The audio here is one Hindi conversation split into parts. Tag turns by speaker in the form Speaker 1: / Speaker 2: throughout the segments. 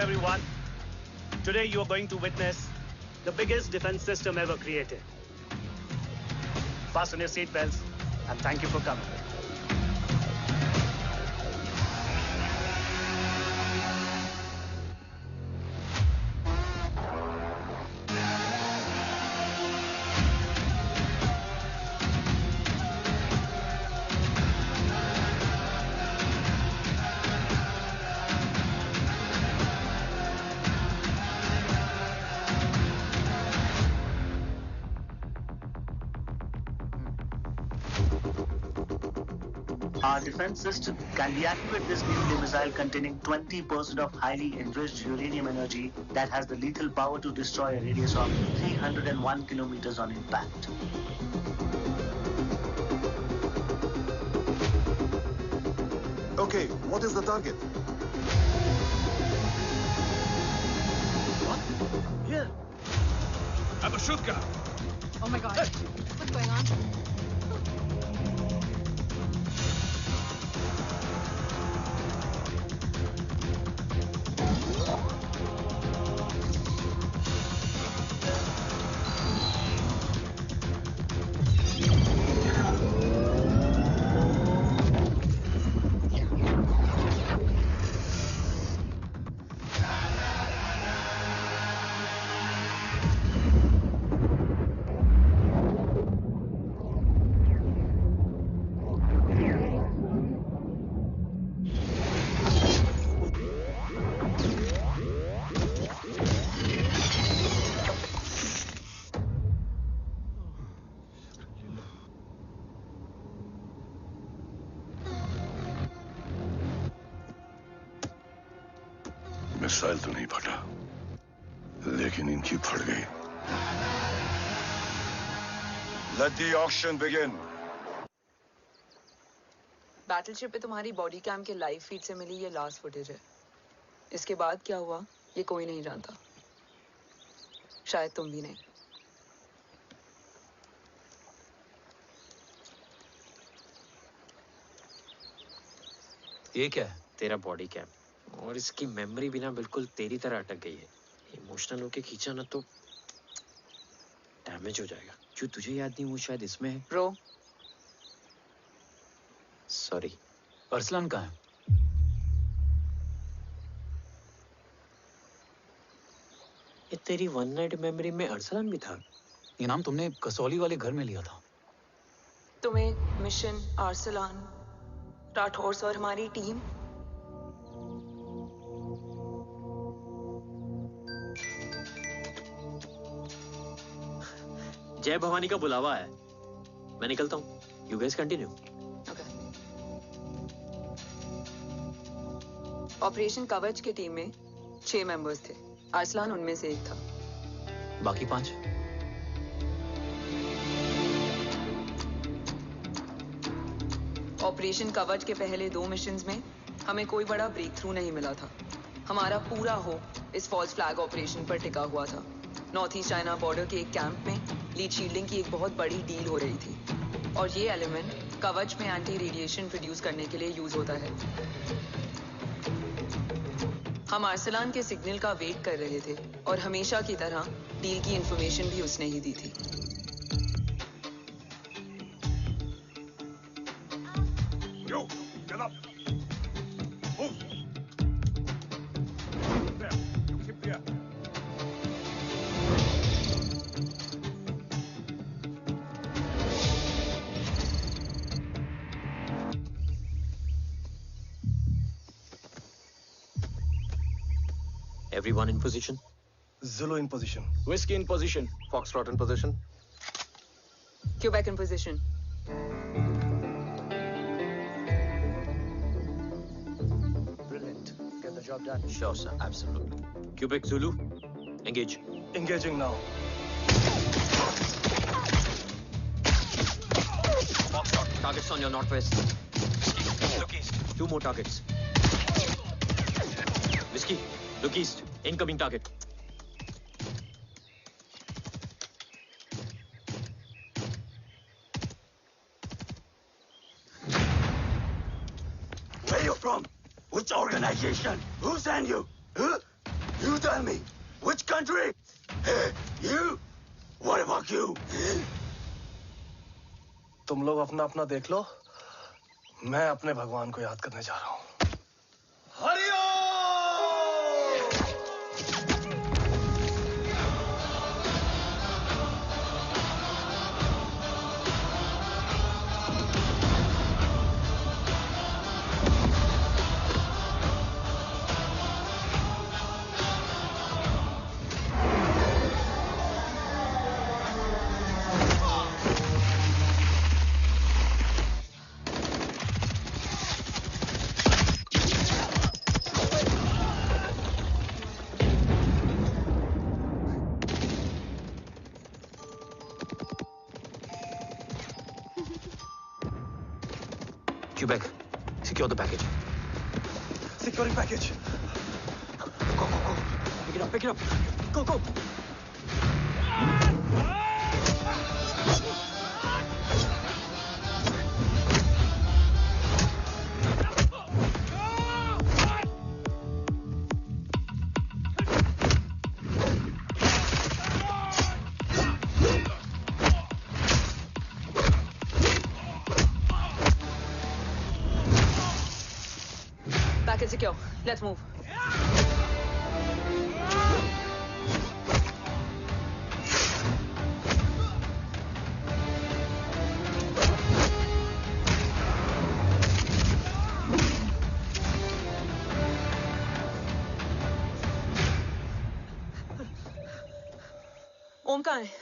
Speaker 1: everyone. Today you are going to witness the biggest defense system ever created. Fasten your seatbelts and thank you for coming. Our defense system can deactivate this nuclear missile containing 20% of highly enriched uranium energy that has the lethal power to destroy a radius of 301 kilometers on impact.
Speaker 2: Okay, what is the target?
Speaker 1: What? Here.
Speaker 3: I'm a shooter.
Speaker 4: Oh my god. Hey. What's going on?
Speaker 5: Missile तो नहीं फटा, लेकिन इनकी फट गई। Let the auction begin.
Speaker 6: Battleship पे तुम्हारी बॉडी कैम के लाइव फीड से मिली ये लास्ट फुटेज है। इसके बाद क्या हुआ ये कोई नहीं जानता, शायद तुम भी नहीं।
Speaker 7: ये क्या है? तेरा बॉडी कैम, और इसकी मेमोरी भी ना बिल्कुल तेरी तरह अटक गई है। इमोशनल होके खींचा ना तो डैमेज हो जाएगा। जो तुझे याद नहीं वो शायद इसमें है।
Speaker 6: Bro
Speaker 7: sorry.
Speaker 3: अरसलान कहाँ है?
Speaker 7: ये तेरी वन नाइट मेमोरी में अरसलान भी था?
Speaker 3: ये नाम तुमने कसौली वाले घर में लिया था।
Speaker 6: तुम्हें मिशन, अरसलान, राठौर और हमारी टीम।
Speaker 7: जय भवानी का बुलावा है, मैं निकलता हूँ। You guys continue.
Speaker 6: ऑपरेशन कवच की टीम में 6 मेंबर्स थे, अरसलान उनमें से एक था।
Speaker 3: बाकी 5?
Speaker 6: ऑपरेशन कवच के पहले 2 मिशंस में हमें कोई बड़ा ब्रेक थ्रू नहीं मिला था। हमारा पूरा होप इस फॉल्स फ्लैग ऑपरेशन पर टिका हुआ था। नॉर्थ ईस्ट चाइना बॉर्डर के एक कैंप में लीड शील्डिंग की एक बहुत बड़ी डील हो रही थी, और ये एलिमेंट कवच में एंटी रेडिएशन प्रोड्यूस करने के लिए यूज होता है। हम अरसलान के सिग्नल का वेट कर रहे थे, और हमेशा की तरह डील की इंफॉर्मेशन भी उसने ही दी थी।
Speaker 5: Yo, get up. Move. There. Keep there.
Speaker 7: Everyone in position?
Speaker 2: Zulu in position.
Speaker 3: Whiskey in position.
Speaker 2: Foxtrot in position.
Speaker 6: Quebec in position.
Speaker 1: Brilliant. Get the job done.
Speaker 7: Sure, sir. Absolutely. Quebec Zulu, engage.
Speaker 2: Engaging now.
Speaker 7: Foxtrot, targets on your northwest.
Speaker 2: Look east.
Speaker 7: 2 more targets. Whiskey, look east. Incoming target.
Speaker 5: Where you from? Which organization? Who sent you? Huh? You tell me, which country? Hey, you. What about you?
Speaker 2: तुम लोग अपना अपना देख लो। मैं अपने भगवान को याद करने जा रहा हूँ। Hariom!
Speaker 3: Quebec, secure the package.
Speaker 2: Securing package.
Speaker 3: Go, go, go. Pick it up, pick it up. Go, go.
Speaker 6: Package secure. Let's move. ओम कहाँ है?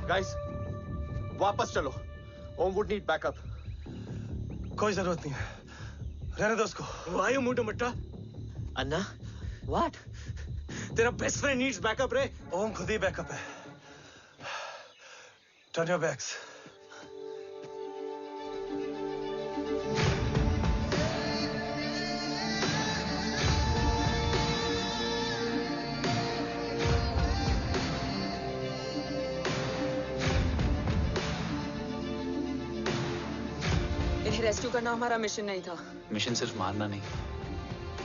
Speaker 2: Guys, वापस चलो। Om would need backup. कोई जरूरत नहीं है। रहने दो उसको।
Speaker 7: Why you moved मट्टा? अन्ना, what? तेरा बेस्ट फ्रेंड नीड्स बैकअप रे।
Speaker 2: ओम खुद ही बैकअप है। Turn your backs.
Speaker 6: इन्हें रेस्क्यू करना हमारा मिशन नहीं था।
Speaker 3: मिशन सिर्फ मारना नहीं,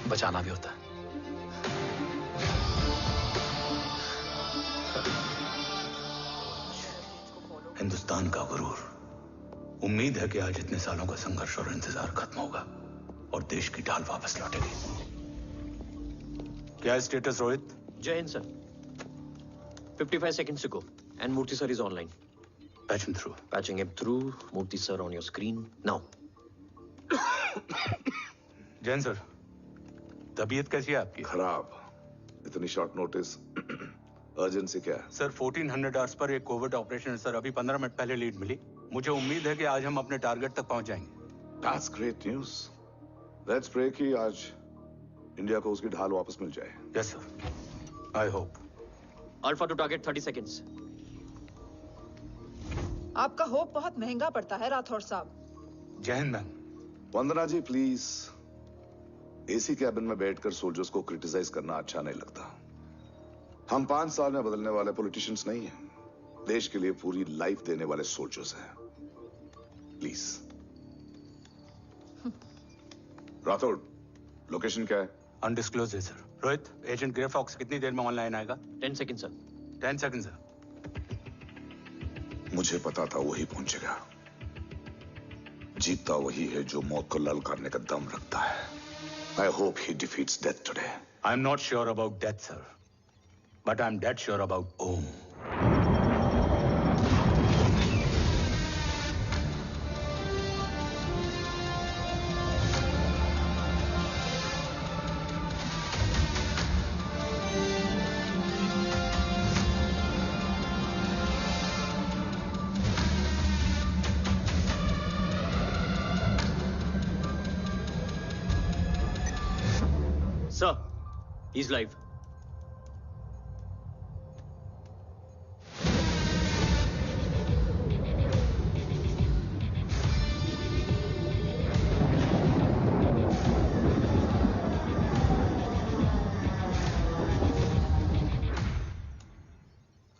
Speaker 3: बचाना भी होता है।
Speaker 5: हिंदुस्तान का गुरूर। उम्मीद है कि आज इतने सालों का संघर्ष और इंतजार खत्म होगा और देश की ढाल वापस लौटेगी। क्या है स्टेटस रोहित?
Speaker 7: जय Hind sir. 55 seconds to go and Murthy sir is online.
Speaker 5: Patch him through.
Speaker 7: Patching him through. Murthy sir on your screen now.
Speaker 5: Jain sir, तबीयत कैसी है आपकी?
Speaker 8: खराब। इतनी शॉर्ट नोटिस। अर्जेंसी क्या है?
Speaker 5: सर 1400 आवर्स पर एक कोविड ऑपरेशन सर अभी 15 मिनट पहले लीड मिली। मुझे उम्मीद है कि आज हम अपने टारगेट तक पहुंच जाएंगे।
Speaker 8: That's great news. Let's pray कि आज इंडिया को उसकी ढाल वापस मिल जाए।
Speaker 5: Yes sir, I hope.
Speaker 7: Alpha to target 30 seconds.
Speaker 4: आपका होप बहुत महंगा पड़ता है राठौर साहब।
Speaker 5: जय हिंद ma'am.
Speaker 8: Vandana ji please, AC cabin में बैठकर सोल्जर्स को क्रिटिसाइज करना अच्छा नहीं लगता। हम 5 साल में बदलने वाले पॉलिटिशियंस नहीं हैं। देश के लिए पूरी लाइफ देने वाले सोल्जर्स हैं। प्लीज। राठौड़, लोकेशन क्या है?
Speaker 5: अनडिस्क्लोज है sir. Rohit, agent Grey Fox कितनी देर में ऑनलाइन आएगा?
Speaker 7: 10 seconds sir.
Speaker 5: 10 second sir.
Speaker 8: मुझे पता था वही पहुंचेगा। जीतता वही है जो मौत को ललकारने का दम रखता है। I hope he defeats death today.
Speaker 5: I'm not sure about death, sir. But I'm dead sure about Om.
Speaker 7: Sir, he's live.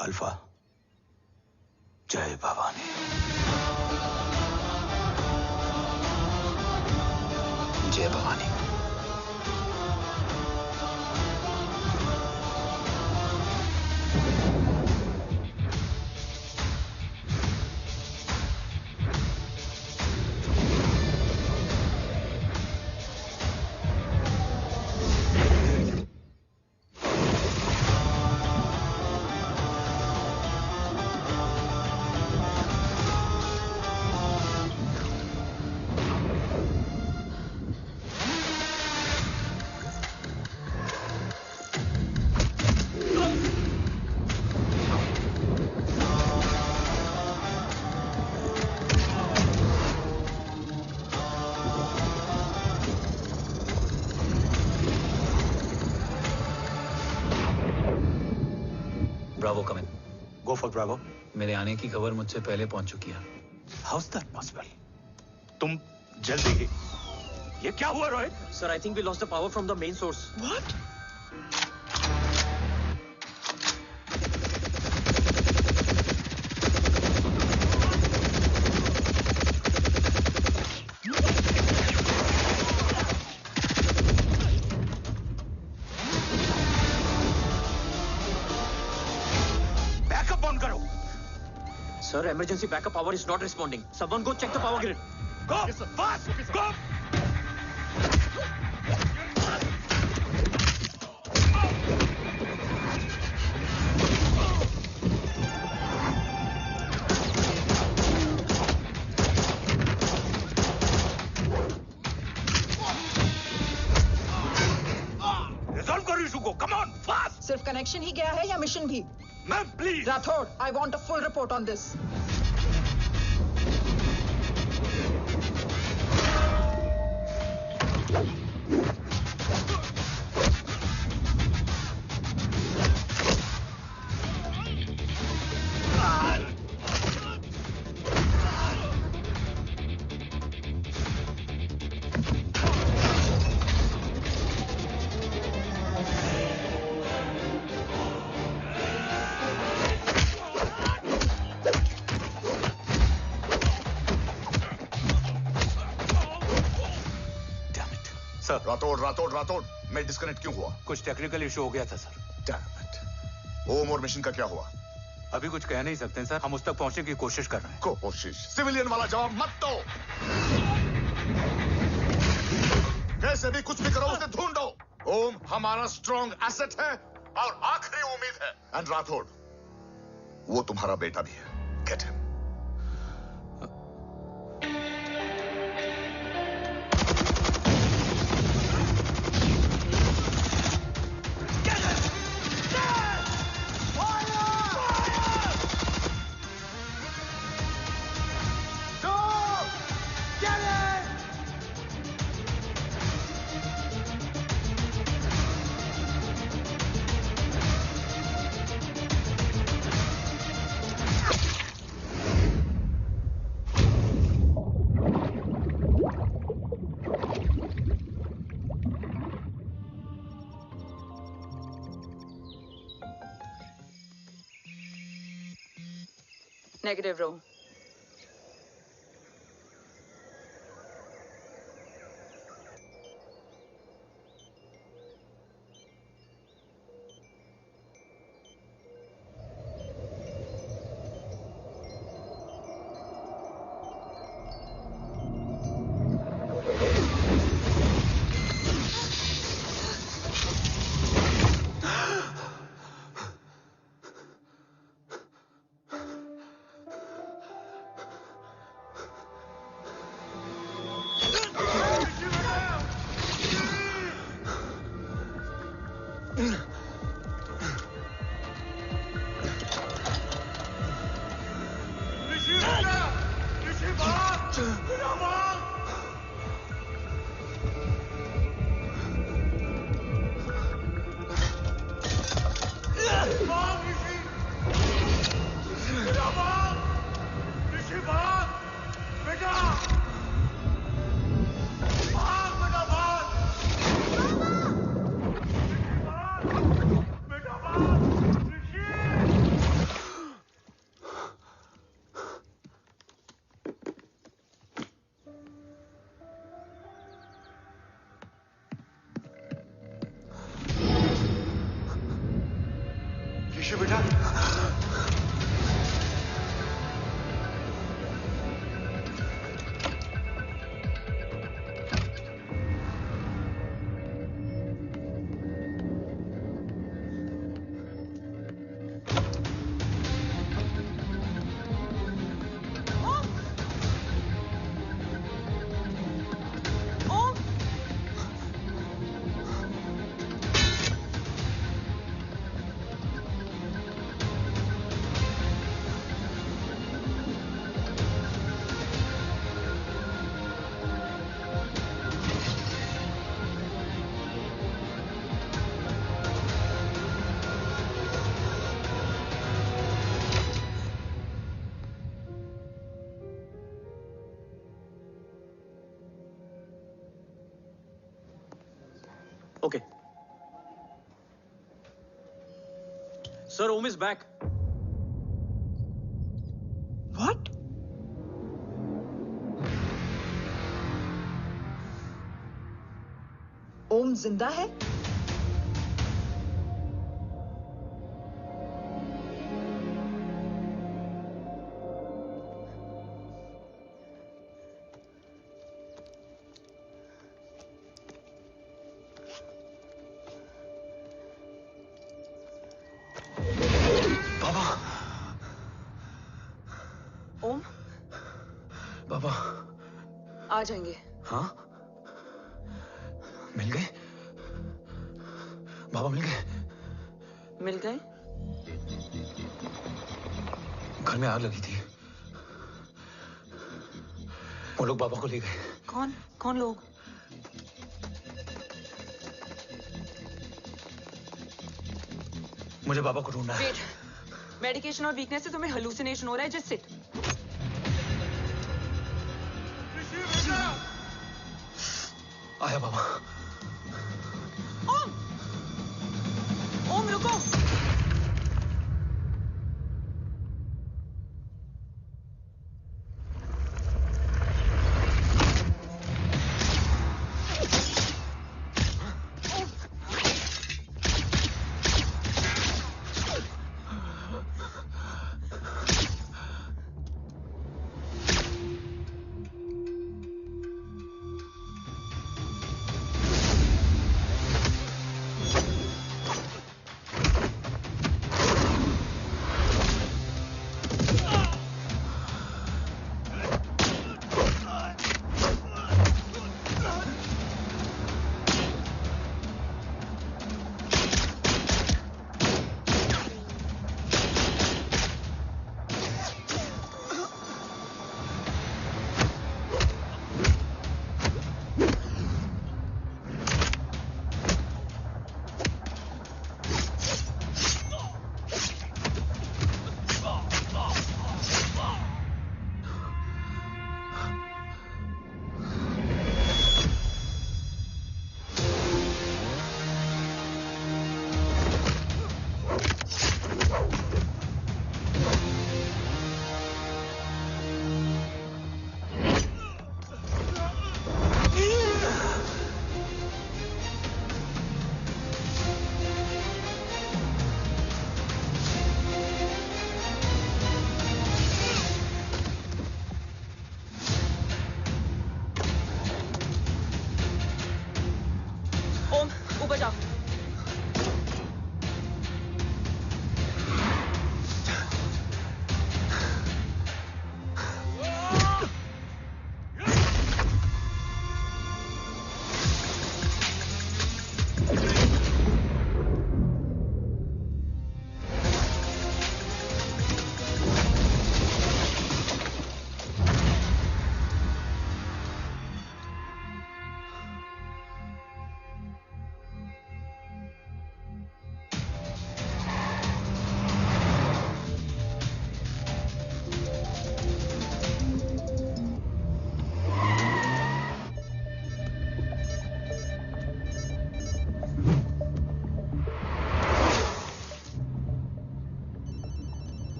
Speaker 5: Alpha, जय भवानी। जय Bhavani. Bravo come in.
Speaker 2: Go for Bravo.
Speaker 5: मेरे आने की खबर मुझसे पहले पहुंच चुकी है।
Speaker 2: How is that possible? तुम जल्दी ही। ये क्या हुआ Rohit?
Speaker 7: Sir, I think we lost the power from the main source.
Speaker 4: What?
Speaker 2: Backup on करो।
Speaker 7: Sir, emergency backup power is not responding. Someone go check the power grid.
Speaker 2: Go! Fast! Go! Resolve करो इशू को। Come on, fast!
Speaker 4: सिर्फ कनेक्शन ही गया है या मिशन भी?
Speaker 2: Ma'am, please!
Speaker 4: Rathore, I want a full report on this.
Speaker 2: Sir,
Speaker 8: Rathore मैं डिस्कनेक्ट क्यों हुआ?
Speaker 2: कुछ टेक्निकल इशू हो गया था सर।
Speaker 8: Damn it. ओम और मिशन का क्या हुआ?
Speaker 2: अभी कुछ कह नहीं सकते सर। हम उस तक पहुंचने की कोशिश कर रहे हैं।
Speaker 8: कोशिश? सिविलियन वाला जवाब मत दो। कैसे भी कुछ भी करो, उसे ढूंढो। ओम हमारा स्ट्रॉन्ग एसेट है और आखिरी उम्मीद है। एंड राठौड़, वो तुम्हारा बेटा भी है। Get him.
Speaker 6: Negative, Ro.
Speaker 2: ऋषि बेटा,
Speaker 7: Okay. Sir, Om is back.
Speaker 4: What? ओम जिंदा है?
Speaker 6: ओम,
Speaker 5: बाबा
Speaker 6: आ जाएंगे।
Speaker 5: हाँ, मिल गए? बाबा मिल गए?
Speaker 6: मिल गए?
Speaker 5: घर में आग लगी थी, वो लोग बाबा को ले गए।
Speaker 6: कौन कौन लोग?
Speaker 5: मुझे बाबा को ढूंढना है।
Speaker 6: वेट, मेडिकेशन और वीकनेस से तुम्हें हेलुसिनेशन हो रहा है। Just sit.
Speaker 5: आया बाबा।
Speaker 6: ओम, ओम रुको। ऊपर जाओ।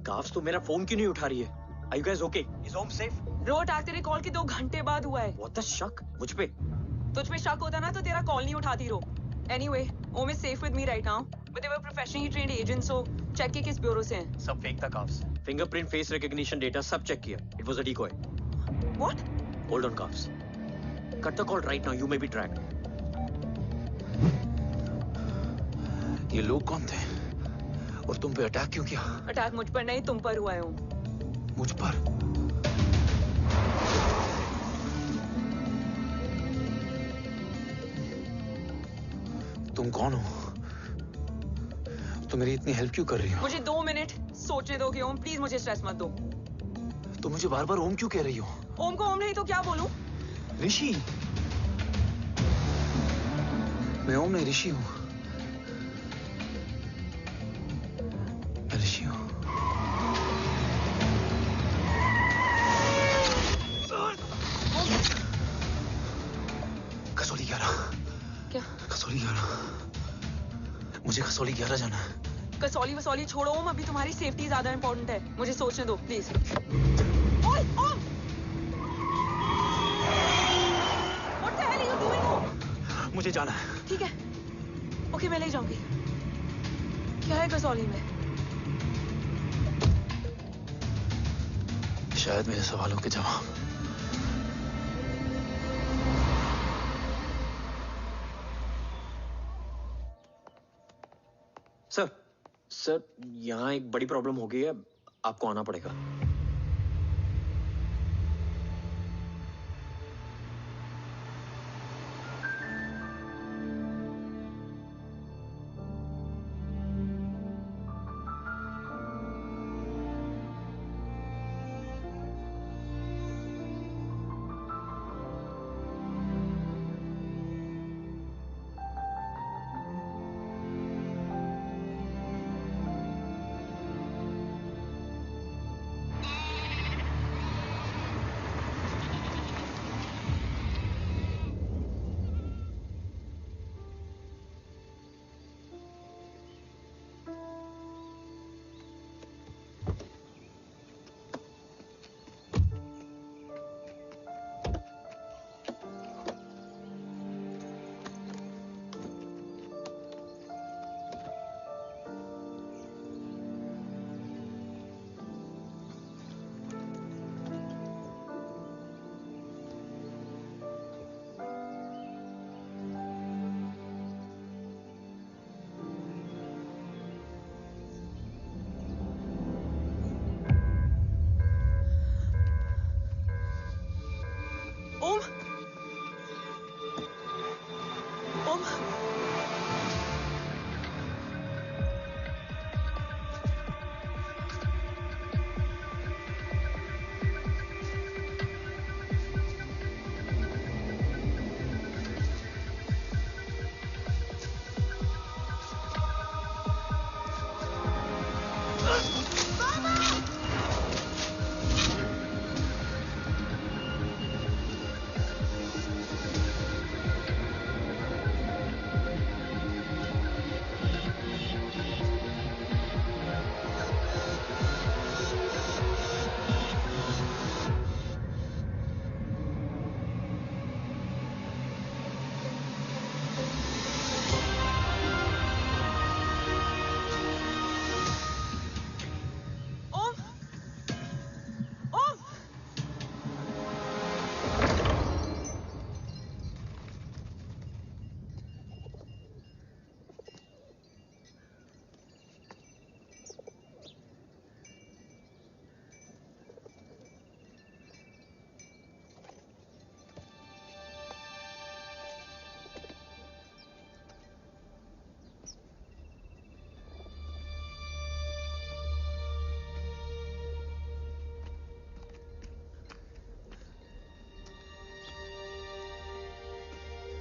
Speaker 7: काफ्स तो मेरा फोन क्यों नहीं उठा रही है? Are you guys okay? Is Om safe?
Speaker 6: रो अटैक तेरे कॉल के 2 घंटे बाद हुआ है।
Speaker 7: What the शक? मुझ पे?
Speaker 6: तुझ पे शक होता ना तो तेरा कॉल नहीं उठाती रो। Anyway, Om is safe with me right now. But they were professionally trained agents, so check के किस ब्यूरो से हैं?
Speaker 2: सब फेक था carbs.
Speaker 7: Fingerprint, face recognition data सब चेक किया. It was a decoy.
Speaker 6: What?
Speaker 7: Hold on, Kaufs. Cut the call right now. You may be tracked.
Speaker 5: ये लोग कौन थे? और तुम पे अटैक क्यों किया?
Speaker 6: अटैक मुझ पर नहीं, तुम पर हुआ है ओम।
Speaker 5: मुझ पर? तुम कौन हो? तुम मेरी इतनी हेल्प क्यों कर रही हो?
Speaker 6: मुझे 2 मिनट सोचने दोगे ओम, प्लीज मुझे स्ट्रेस मत दो।
Speaker 5: तुम मुझे बार बार ओम क्यों कह रही हो?
Speaker 6: ओम को ओम नहीं तो क्या बोलूं?
Speaker 5: ऋषि। मैं ओम नहीं, ऋषि हूं। मैं ऋषि हूं। कसौली 11।
Speaker 6: क्या?
Speaker 5: कसौली 11। मुझे कसौली 11 जाना है।
Speaker 6: कसौली वसौली छोड़ो ओम, अभी तुम्हारी सेफ्टी ज्यादा इंपॉर्टेंट है। मुझे सोचने दो प्लीज। ओए ओम! What the hell are you doing ओम?
Speaker 5: मुझे जाना है।
Speaker 6: ठीक है। ओके मैं ले जाऊंगी। क्या है कसौली में?
Speaker 5: शायद मेरे सवालों के जवाब।
Speaker 7: सर, यहाँ एक बड़ी प्रॉब्लम हो गई है, आपको आना पड़ेगा।
Speaker 6: ओम! ओम!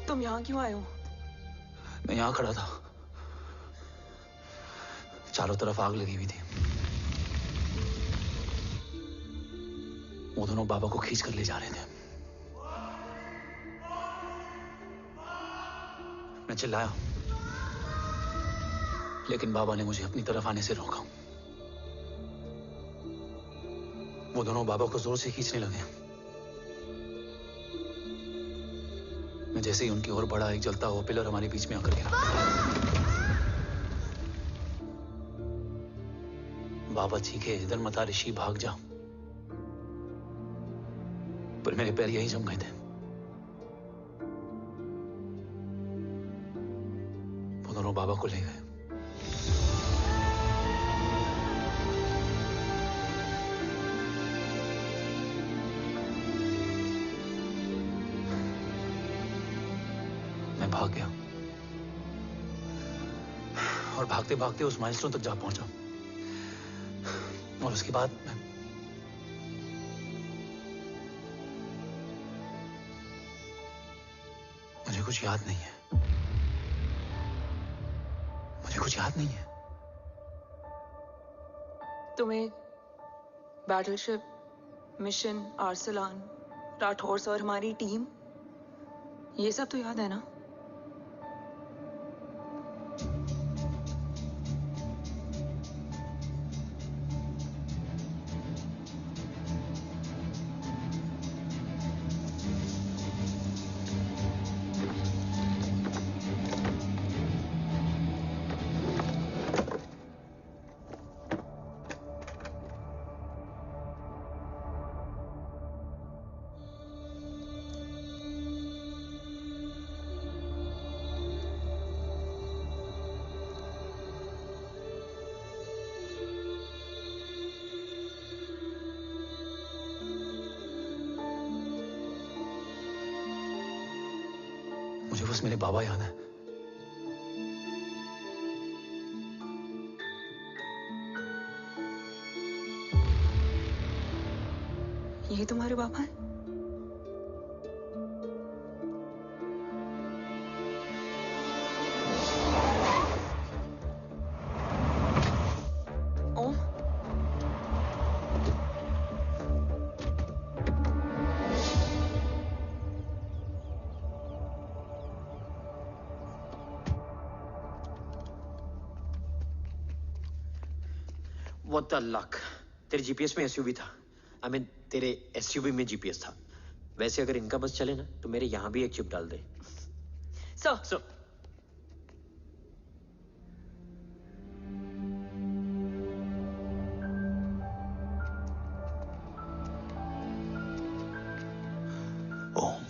Speaker 6: तुम यहाँ क्यों आए हो?
Speaker 5: मैं यहाँ खड़ा था, चारों तरफ आग लगी हुई थी। वो दोनों बाबा को खींच कर ले जा रहे थे। मैं चिल्लाया, लेकिन बाबा ने मुझे अपनी तरफ आने से रोका। वो दोनों बाबा को जोर से खींचने लगे। मैं जैसे ही उनकी ओर बढ़ा, एक जलता हुआ पिलर हमारे बीच में आकर गिरा। बाबा चीखे इधर मत आ ऋषि, भाग जा, पर मेरे पैर यहीं जम गए थे। वो दोनों बाबा को ले गए। मैं भाग गया और भागते भागते उस माइलस्टोन तक जा पहुंचा, और उसके बाद मुझे कुछ याद नहीं है। मुझे कुछ याद नहीं है।
Speaker 6: तुम्हें बैटलशिप, मिशन, आर्सलान, राठौर और हमारी टीम, ये सब तो याद है ना?
Speaker 5: मुझे बस मेरे बाबा याद है।
Speaker 6: यही तुम्हारे बाबा हैं? ओम,
Speaker 7: What the luck? तेरे जीपीएस में एसयूवी था। I mean, तेरे एसयूवी में जीपीएस था। वैसे अगर इनका बस चले ना तो मेरे यहां भी एक चिप डाल दे।
Speaker 6: सर।
Speaker 5: ओम,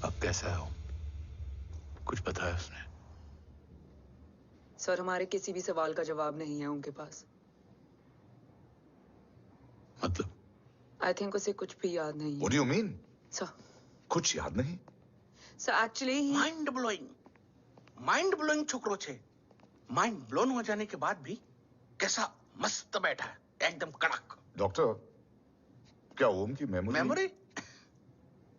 Speaker 5: अब कैसा है ओम? कुछ बताया उसने?
Speaker 6: सर, हमारे किसी भी सवाल का जवाब नहीं है उनके पास।
Speaker 5: मतलब?
Speaker 6: आई थिंक उसे कुछ भी याद नहीं है।
Speaker 8: What do you mean?
Speaker 6: Sir,
Speaker 8: कुछ याद नहीं?
Speaker 6: सर एक्चुअली
Speaker 3: माइंड ब्लोइंग छोकरो छे। माइंड ब्लोन हो जाने के बाद भी कैसा मस्त बैठा है, एकदम कड़क।
Speaker 8: डॉक्टर, क्या ओम की
Speaker 3: मेमोरी?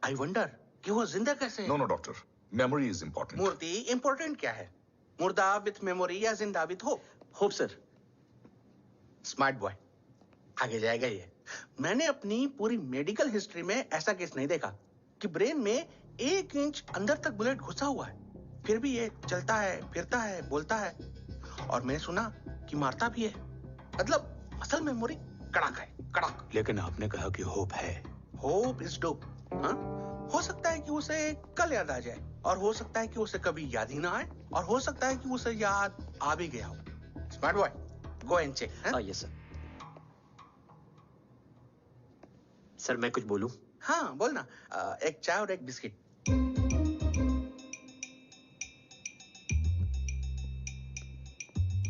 Speaker 3: आई वंडर कि वो जिंदा कैसे है?
Speaker 8: No doctor, memory is important.
Speaker 3: मूर्ति इंपॉर्टेंट क्या है? मुर्दा विथ मेमोरी या जिंदा with hope?
Speaker 7: Hope sir.
Speaker 3: Smart boy, आगे जाएगा ये। मैंने अपनी पूरी मेडिकल हिस्ट्री में ऐसा केस नहीं देखा कि ब्रेन में 1 इंच अंदर तक बुलेट घुसा हुआ है, फिर भी ये चलता है, फिरता है, बोलता है, और मैंने सुना कि मारता भी है। मतलब असल मेमोरी कड़क है, कड़क।
Speaker 5: लेकिन आपने कहा कि होप है।
Speaker 3: Hope is dope. हाँ, हो सकता है कि उसे कल याद आ जाए, और हो सकता है कि उसे कभी याद ही ना आए, और हो सकता है कि उसे याद आ भी गया हो। Smart boy, go and check.
Speaker 7: Yes sir. Sir मैं कुछ बोलूं?
Speaker 3: हाँ बोलना। एक चाय और एक बिस्किट।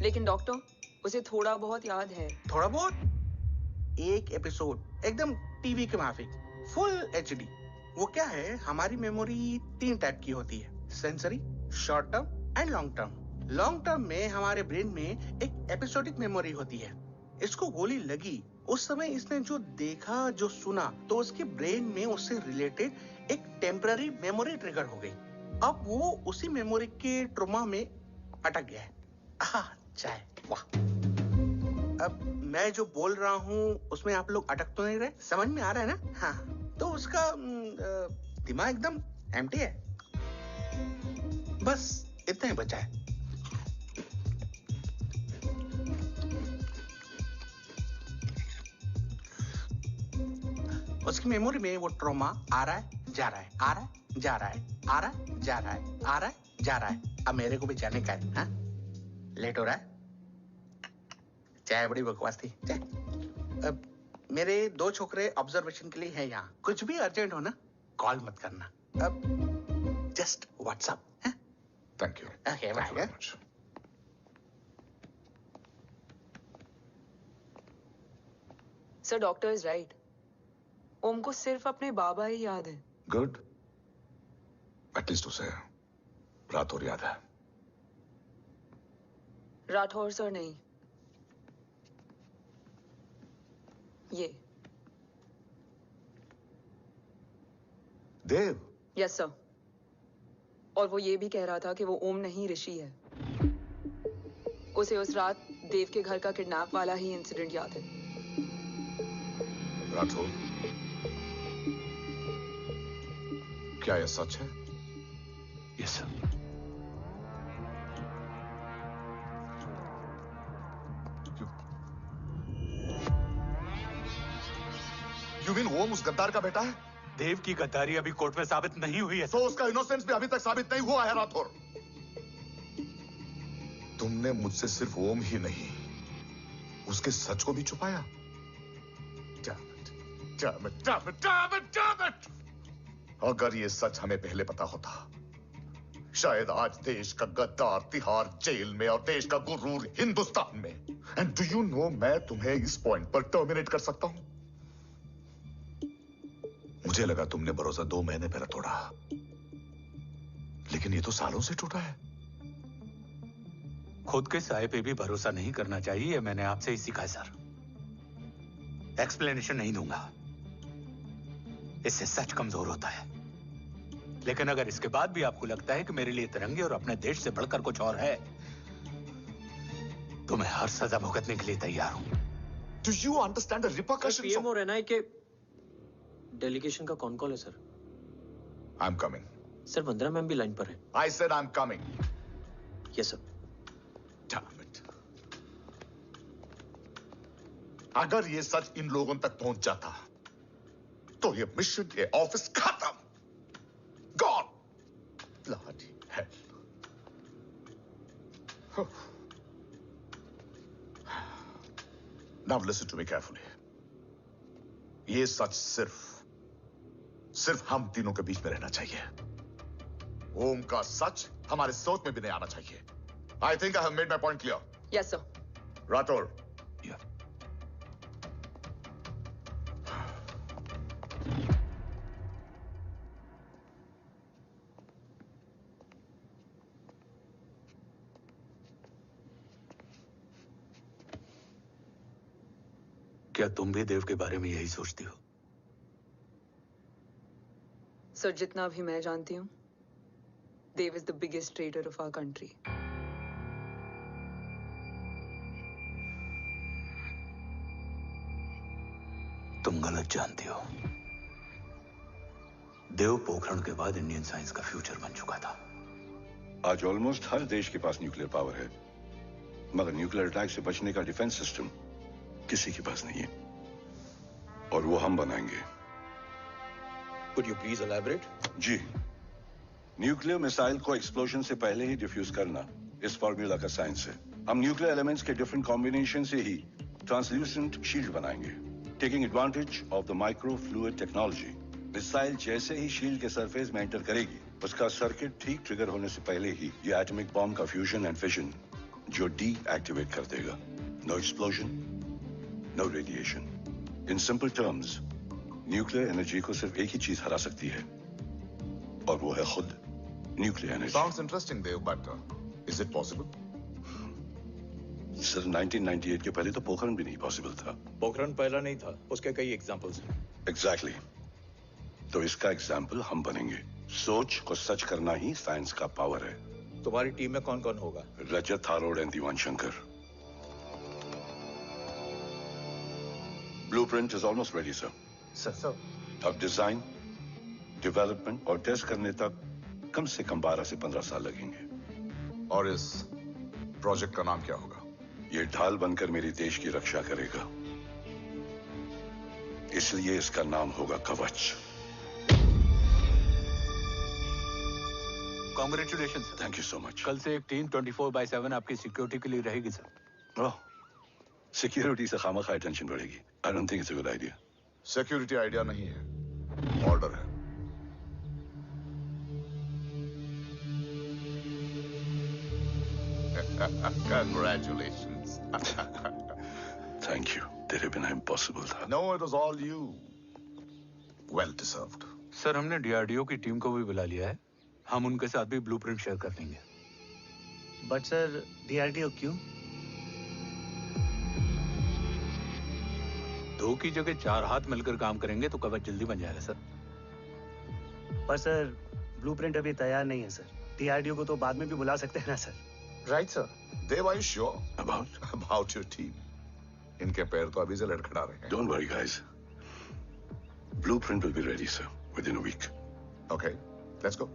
Speaker 6: लेकिन डॉक्टर, उसे थोड़ा बहुत याद है।
Speaker 3: थोड़ा बहुत? एक एपिसोड एकदम टीवी के माफिक, फुल एचडी। वो क्या है, हमारी मेमोरी 3 टाइप की होती है, sensory, short term and long term. Long term में हमारे ब्रेन में एक एपिसोडिक मेमोरी होती है। इसको गोली लगी, उस समय इसने जो देखा, जो सुना, तो उसके ब्रेन में उससे रिलेटेड एक टेम्पररी मेमोरी ट्रिगर हो गई। अब वो उसी मेमोरी के ट्रॉमा में अटक गया है। चाय, वाह। अब मैं जो बोल रहा हूँ उसमें आप लोग अटक तो नहीं रहे? समझ में आ रहा है ना? हाँ, तो उसका दिमाग एकदम एम्प्टी है। बस इतना ही बचा है। उसकी मेमोरी में वो ट्रॉमा आ रहा है, जा रहा है, आ रहा है, जा रहा है, आ रहा है, जा रहा है, आ रहा है, जा रहा है। अब मेरे को भी जाने का है, हाँ? लेट हो रहा है? चाय बड़ी बकवास थी। अब मेरे 2 छोकरे ऑब्जर्वेशन के लिए हैं यहाँ। कुछ भी अर्जेंट हो ना, कॉल मत करना। अब just WhatsApp.
Speaker 8: Thank you.
Speaker 3: Okay, bye.
Speaker 6: Sir, doctor is right. Om को सिर्फ अपने बाबा ही याद है।
Speaker 8: गुड। एटलीस्ट उसे राठौर याद है।
Speaker 6: राठौर सर नहीं, ये
Speaker 8: देव।
Speaker 6: Yes sir. और वो ये भी कह रहा था कि वो ओम नहीं, ऋषि है। उसे उस रात देव के घर का किडनैप वाला ही इंसिडेंट याद है।
Speaker 8: राठौर, क्या यह सच है?
Speaker 5: Yes sir.
Speaker 8: यू मीन ओम उस गद्दार का बेटा है?
Speaker 5: देव की गद्दारी अभी कोर्ट में साबित नहीं हुई है।
Speaker 8: तो उसका इनोसेंस भी अभी तक साबित नहीं हुआ है राठौर। तुमने मुझसे सिर्फ ओम ही नहीं, उसके सच को भी छुपाया। Damn it! अगर ये सच हमें पहले पता होता, शायद आज देश का गद्दार तिहाड़ जेल में और देश का गुरूर हिंदुस्तान में। एंड डू यू नो, मैं तुम्हें इस पॉइंट पर टर्मिनेट कर सकता हूं। मुझे लगा तुमने भरोसा 2 महीने पहले तोड़ा, लेकिन ये तो सालों से टूटा है।
Speaker 5: खुद के साये पे भी भरोसा नहीं करना चाहिए, मैंने आपसे ही सीखा है सर। एक्सप्लेनेशन नहीं दूंगा, इससे सच कमजोर होता है। लेकिन अगर इसके बाद भी आपको लगता है कि मेरे लिए तिरंगे और अपने देश से बढ़कर कुछ और है, तो मैं हर सजा भुगतने के लिए तैयार हूं।
Speaker 8: Do you understand the repercussions?
Speaker 7: PM और एनआई के डेलीगेशन का कौन कॉल है sir?
Speaker 8: I'm coming.
Speaker 7: Sir, Vandana ma'am भी लाइन पर है।
Speaker 8: I said I'm coming.
Speaker 7: Yes sir.
Speaker 8: Damn it. अगर ये सच इन लोगों तक पहुंच जाता, तो ये मिशन, ये ऑफिस खत्म। Gone. Bloody hell. Now listen to me carefully. ये सच सिर्फ हम तीनों के बीच में रहना चाहिए। ओम का सच हमारे सोच में भी नहीं आना चाहिए। I think I have made my point clear.
Speaker 6: Yes sir.
Speaker 8: Rathore.
Speaker 5: Yeah. क्या तुम भी देव के बारे में यही सोचती हो?
Speaker 6: सर, जितना भी मैं जानती हूँ, Dev is the biggest traitor of our country.
Speaker 5: तुम गलत जानती हो। देव पोखरण के बाद इंडियन साइंस का फ्यूचर बन चुका था।
Speaker 9: आज ऑलमोस्ट हर देश के पास न्यूक्लियर पावर है, मगर न्यूक्लियर अटैक से बचने का डिफेंस सिस्टम किसी के पास नहीं है, और वो हम बनाएंगे।
Speaker 10: Could you please elaborate?
Speaker 9: जी, न्यूक्लियर मिसाइल को एक्सप्लोजन से पहले ही डिफ्यूज करना इस फॉर्मूला का साइंस है। हम न्यूक्लियर एलिमेंट्स के डिफरेंट कॉम्बिनेशन से ही ट्रांसल्यूसेंट शील्ड बनाएंगे, taking advantage of the micro fluid technology. Missile जैसे ही शील्ड के सरफेस में एंटर करेगी, उसका सर्किट ठीक ट्रिगर होने से पहले ही ये एटॉमिक बॉम्ब का फ्यूजन एंड फिशन जो डीएक्टिवेट कर देगा। No explosion, no radiation. In simple terms, nuclear energy को सिर्फ एक ही चीज हरा सकती है, और वो है खुद nuclear energy.
Speaker 8: Sounds interesting, Dev, but is it possible?
Speaker 9: Sir, 1998 के पहले तो पोखरण भी नहीं पॉसिबल था।
Speaker 10: पोखरण पहला नहीं था, उसके कई एग्जांपल्स हैं।
Speaker 9: एग्जैक्टली। तो इसका एग्जाम्पल हम बनेंगे। सोच को सच करना ही साइंस का पावर है।
Speaker 10: तुम्हारी टीम में कौन कौन होगा?
Speaker 9: Rajat Tharod and Diwan Shankar. Blueprint is almost ready sir.
Speaker 2: Sir
Speaker 9: अब डिजाइन, डेवलपमेंट और टेस्ट करने तक कम से कम 12 से 15 साल लगेंगे।
Speaker 8: और इस प्रोजेक्ट का नाम क्या होगा?
Speaker 9: ये ढाल बनकर मेरे देश की रक्षा करेगा। इसलिए इसका नाम होगा कवच।
Speaker 5: Congratulation sir.
Speaker 9: Thank you so much.
Speaker 5: कल से एक टीम 24/7 आपकी सिक्योरिटी के लिए रहेगी सर।
Speaker 9: ओह, सिक्योरिटी से खामखा टेंशन बढ़ेगी। I don't think it's a good idea.
Speaker 8: Security idea नहीं है, ऑर्डर है। Congratulations.
Speaker 9: Thank you. तेरे बिना इम्पॉसिबल था।
Speaker 8: No, it was all you. Well deserved.
Speaker 5: Sir हमने डीआरडीओ की टीम को भी बुला लिया है। हम उनके साथ भी ब्लूप्रिंट शेयर कर लेंगे।
Speaker 1: बट सर डीआरडीओ क्यों?
Speaker 5: 2 की जगह 4 हाथ मिलकर काम करेंगे तो कवच जल्दी बन जाएगा सर।
Speaker 1: पर सर ब्लूप्रिंट अभी तैयार नहीं है सर। डीआरडीओ को तो बाद में भी बुला सकते हैं ना sir.
Speaker 2: Right sir.
Speaker 8: Dev, are you sure about your team? इनके पैर तो अभी से लड़खड़ा रहे हैं।
Speaker 9: Don't worry, guys. Blueprint will be ready, sir, within a week.
Speaker 8: Okay, let's go.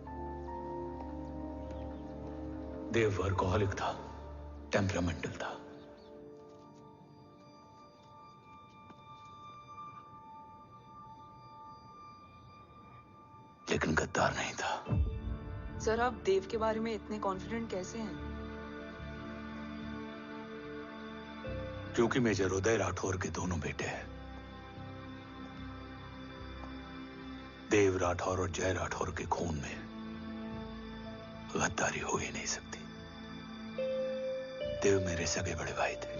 Speaker 5: Dev workaholic था, टेम्परामेंटल था। लेकिन गद्दार नहीं था।
Speaker 6: सर आप देव के बारे में इतने कॉन्फिडेंट कैसे हैं?
Speaker 5: क्योंकि मेजर उदय राठौर के दोनों बेटे हैं। देव राठौर और जय राठौर के खून में गद्दारी हो ही नहीं सकती। देव मेरे सगे बड़े भाई थे।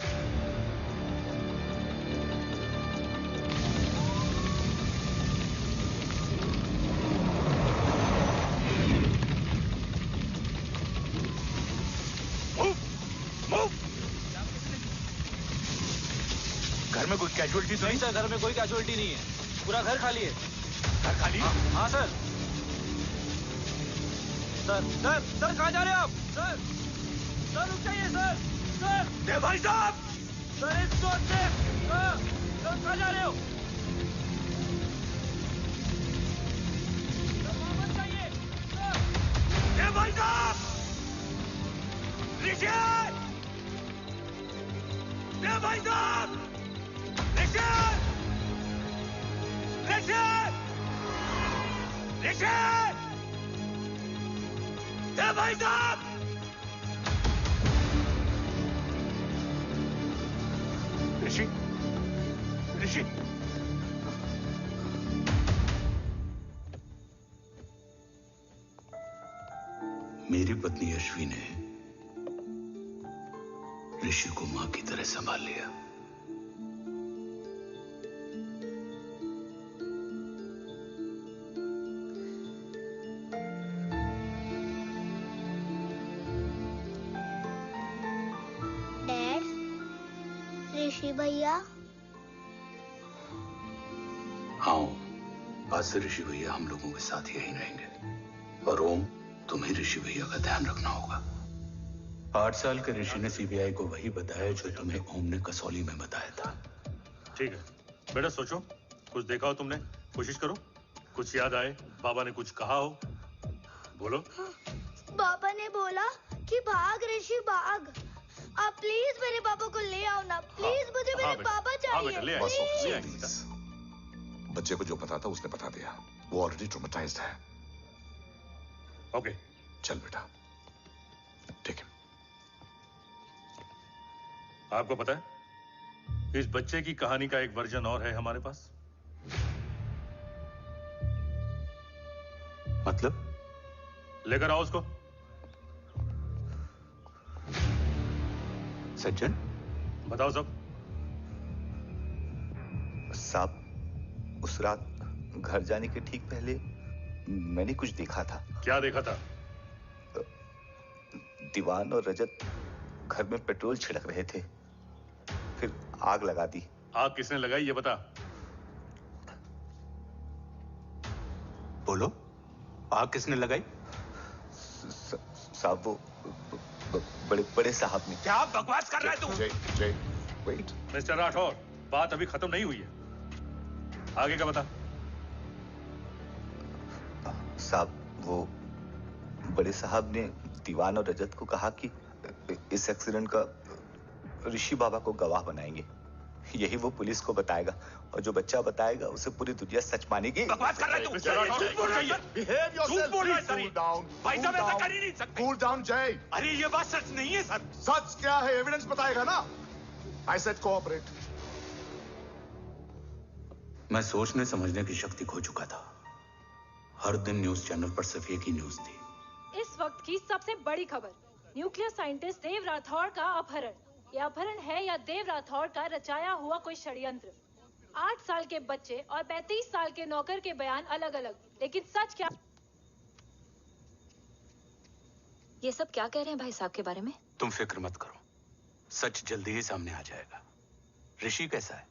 Speaker 5: घर में कोई कैजुअलिटी तो नहीं?
Speaker 2: सर घर में कोई कैजुअलिटी नहीं है, पूरा घर खाली है।
Speaker 5: घर खाली?
Speaker 2: हाँ सर। सर सर सर कहाँ जा रहे हैं आप? सर सर रुक जाइए सर। सर
Speaker 5: देव भाई साहब!
Speaker 2: सर इस रोड से। सर सर कहाँ जा रहे हो? सर वहाँ मत जाइए। सर
Speaker 5: देव भाई साहब! ऋषि! देव भाई साहब! ऋषि! ऋषि! ऋषि! देव भाई साहब! ऋषि! ऋषि! मेरी पत्नी अश्वी ने ऋषि को मां की तरह संभाल लिया।
Speaker 11: डैड, ऋषि भैया।
Speaker 5: हाँ, आज से ऋषि भैया हम लोगों के साथ यहीं रहेंगे। और ओम, तुम्हें ऋषि भैया का ध्यान रखना होगा। 8 साल के ऋषि ने सीबीआई को वही बताया जो तुम्हें ओम ने कसौली में बताया था।
Speaker 12: ठीक है बेटा, सोचो, कुछ देखा हो तुमने, कोशिश करो, कुछ याद आए, बाबा ने कुछ कहा हो, बोलो।
Speaker 11: पापा ने बोला कि भाग ऋषि भाग। आप प्लीज मेरे पापा को ले आओ ना, प्लीज। मुझे मेरे पापा चाहिए।
Speaker 8: प्लीज। बच्चे को जो पता था उसने बता दिया। वो ऑलरेडी ट्रॉमेटाइज्ड है।
Speaker 12: ओके,
Speaker 8: चल बेटा, ठीक है।
Speaker 12: आपको पता है, इस बच्चे की कहानी का एक वर्जन और है हमारे पास।
Speaker 5: मतलब?
Speaker 12: लेकर आओ उसको।
Speaker 5: सज्जन,
Speaker 12: बताओ सब।
Speaker 13: साहब, उस रात घर जाने के ठीक पहले मैंने कुछ देखा था।
Speaker 12: क्या देखा था?
Speaker 13: दीवान और रजत घर में पेट्रोल छिड़क रहे थे, फिर आग लगा दी।
Speaker 12: आग किसने लगाई ये बता।
Speaker 5: बोलो, आग किसने लगाई?
Speaker 13: साहब, वो बड़े बड़े साहब ने।
Speaker 5: क्या आप बकवास कर रहा है तू?
Speaker 8: जय, वेट।
Speaker 12: मिस्टर राठौर, बात अभी खत्म नहीं हुई है, आगे का बता।
Speaker 13: साहब, वो बड़े साहब ने दीवान और रजत को कहा कि इस एक्सीडेंट का ऋषि बाबा को गवाह बनाएंगे। यही वो पुलिस को बताएगा और जो बच्चा बताएगा उसे पूरी दुनिया सच मानेगी।
Speaker 14: बकवास कर रहा है तू। झूठ बोल रही है। झूठ बोल रहा है सर। भाई साहब ऐसा कर ही नहीं सकते।
Speaker 8: कूल डाउन जय।
Speaker 14: अरे ये बात सच नहीं है सर।
Speaker 8: सच क्या है एविडेंस बताएगा ना। I said cooperate.
Speaker 5: मैं सोचने समझने की शक्ति खो चुका था। हर दिन न्यूज चैनल पर सिर्फ एक ही न्यूज थी।
Speaker 15: इस वक्त की सबसे बड़ी खबर, न्यूक्लियर साइंटिस्ट देव राठौड़ का अपहरण। यह अपहरण है या देव राठौड़ का रचाया हुआ कोई षड्यंत्र। 8 साल के बच्चे और 35 साल के नौकर के बयान अलग अलग, लेकिन सच क्या?
Speaker 16: ये सब क्या कह रहे हैं भाई साहब के बारे में?
Speaker 5: तुम फिक्र मत करो, सच जल्दी ही सामने आ जाएगा। ऋषि कैसा है?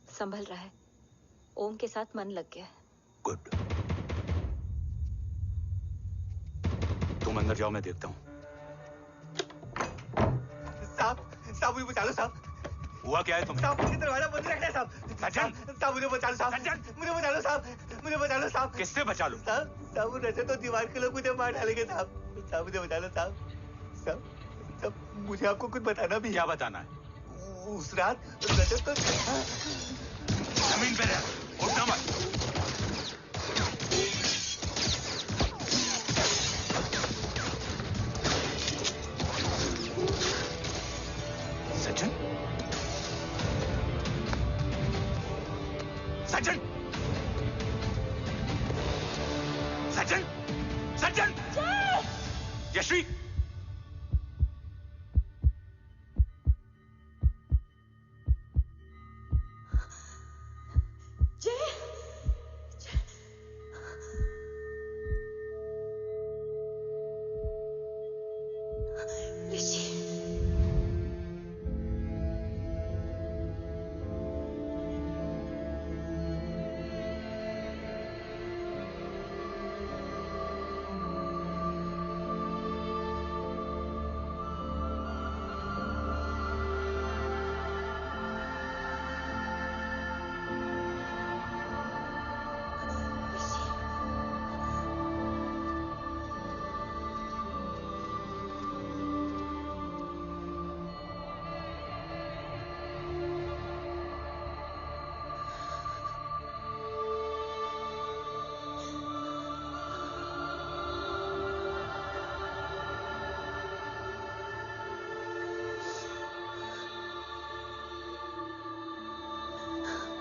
Speaker 16: संभल रहा है। ओम के साथ मन लग गया है।
Speaker 5: गुड। तुम अंदर जाओ, मैं देखता हूँ।
Speaker 2: साहब मुझे बचा लो साहब।
Speaker 5: हुआ क्या है तुम्हें?
Speaker 2: साहब मुझे दरवाजा बंद रखना है साहब।
Speaker 5: सज्जन,
Speaker 2: साहब मुझे बचा लो साहब। मुझे बचा लो साहब। मुझे बचा लो साहब।
Speaker 5: किससे बचा लो?
Speaker 2: साहब रचे तो दीवार के लोग मुझे मार डालेंगे साहब। साहब मुझे बचा लो साहब। साहब मुझे आपको कुछ बताना भी है।
Speaker 5: क्या बताना है?
Speaker 2: उस रात रजत तो
Speaker 5: जमीन पे रह, उठना मत। सज्जन, सज्जन, सज्जन, सज्जन, यश्वी,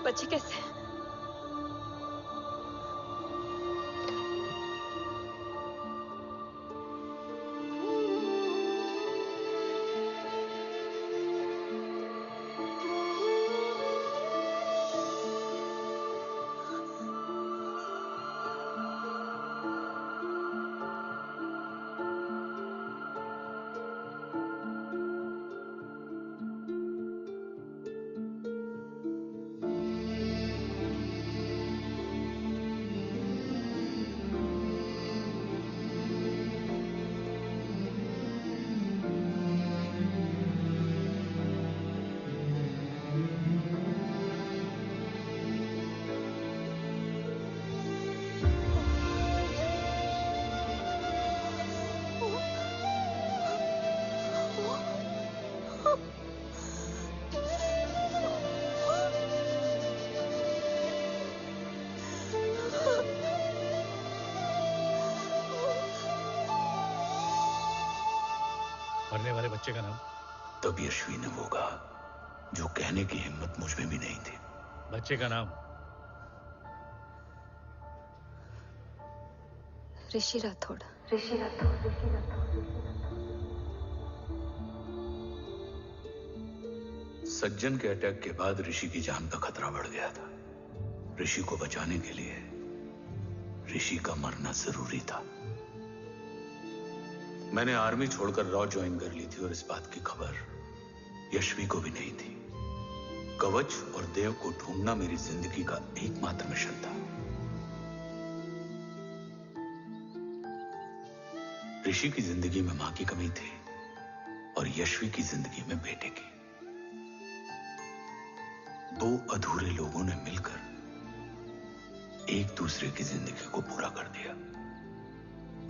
Speaker 16: बच्चे कैसे हैं?
Speaker 12: मरने वाले बच्चे का नाम?
Speaker 5: तब यश्वी ने वो कहा जो कहने की हिम्मत मुझ में भी नहीं थी।
Speaker 12: बच्चे का नाम?
Speaker 16: ऋषि राठौड़।
Speaker 5: सज्जन के अटैक के बाद ऋषि की जान का खतरा बढ़ गया था। ऋषि को बचाने के लिए ऋषि का मरना जरूरी था। मैंने आर्मी छोड़कर रॉ ज्वाइन कर ली थी और इस बात की खबर यश्वी को भी नहीं थी। कवच और देव को ढूंढना मेरी जिंदगी का एकमात्र मिशन था। ऋषि की जिंदगी में मां की कमी थी और यश्वी की जिंदगी में बेटे की। दो अधूरे लोगों ने मिलकर एक दूसरे की जिंदगी को पूरा कर दिया।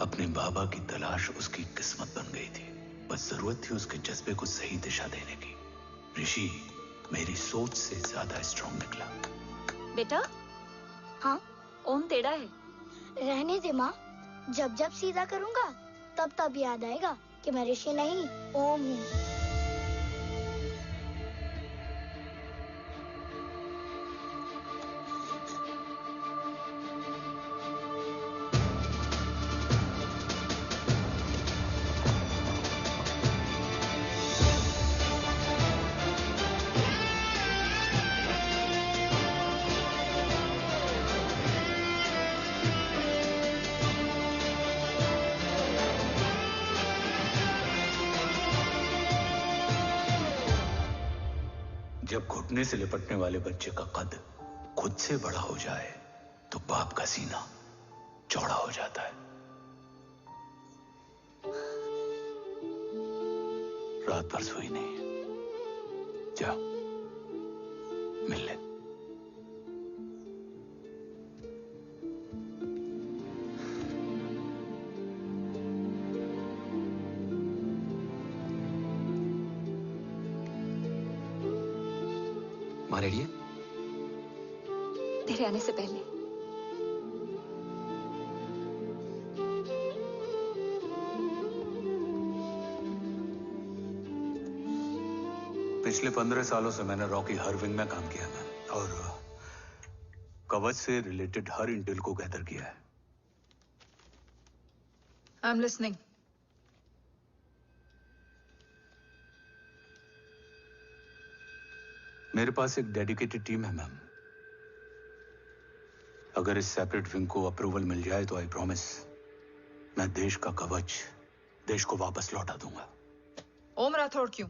Speaker 5: अपने बाबा की तलाश उसकी किस्मत बन गई थी, बस जरूरत थी उसके जज्बे को सही दिशा देने की। ऋषि मेरी सोच से ज्यादा स्ट्रांग निकला।
Speaker 16: बेटा,
Speaker 11: हाँ
Speaker 16: ओम टेढ़ा है।
Speaker 11: रहने दे माँ, जब जब सीधा करूँगा तब तब याद आएगा कि मैं ऋषि नहीं ओम हूँ।
Speaker 5: जब घुटने से लिपटने वाले बच्चे का कद खुद से बड़ा हो जाए तो बाप का सीना चौड़ा हो जाता है। रात भर सोई नहीं, जा मिल ले।
Speaker 7: माँ रेडी है?
Speaker 16: तेरे आने से पहले।
Speaker 5: पिछले 15 सालों से मैंने रॉकी हर विंग में काम किया है और कवच से रिलेटेड हर इंटेल को गैदर किया है।
Speaker 4: I am listening.
Speaker 5: मेरे पास एक डेडिकेटेड टीम है मैम। अगर इस सेपरेट विंग को अप्रूवल मिल जाए तो आई प्रॉमिस मैं देश का कवच देश को वापस लौटा दूंगा।
Speaker 4: ओम राठौड़ क्यों?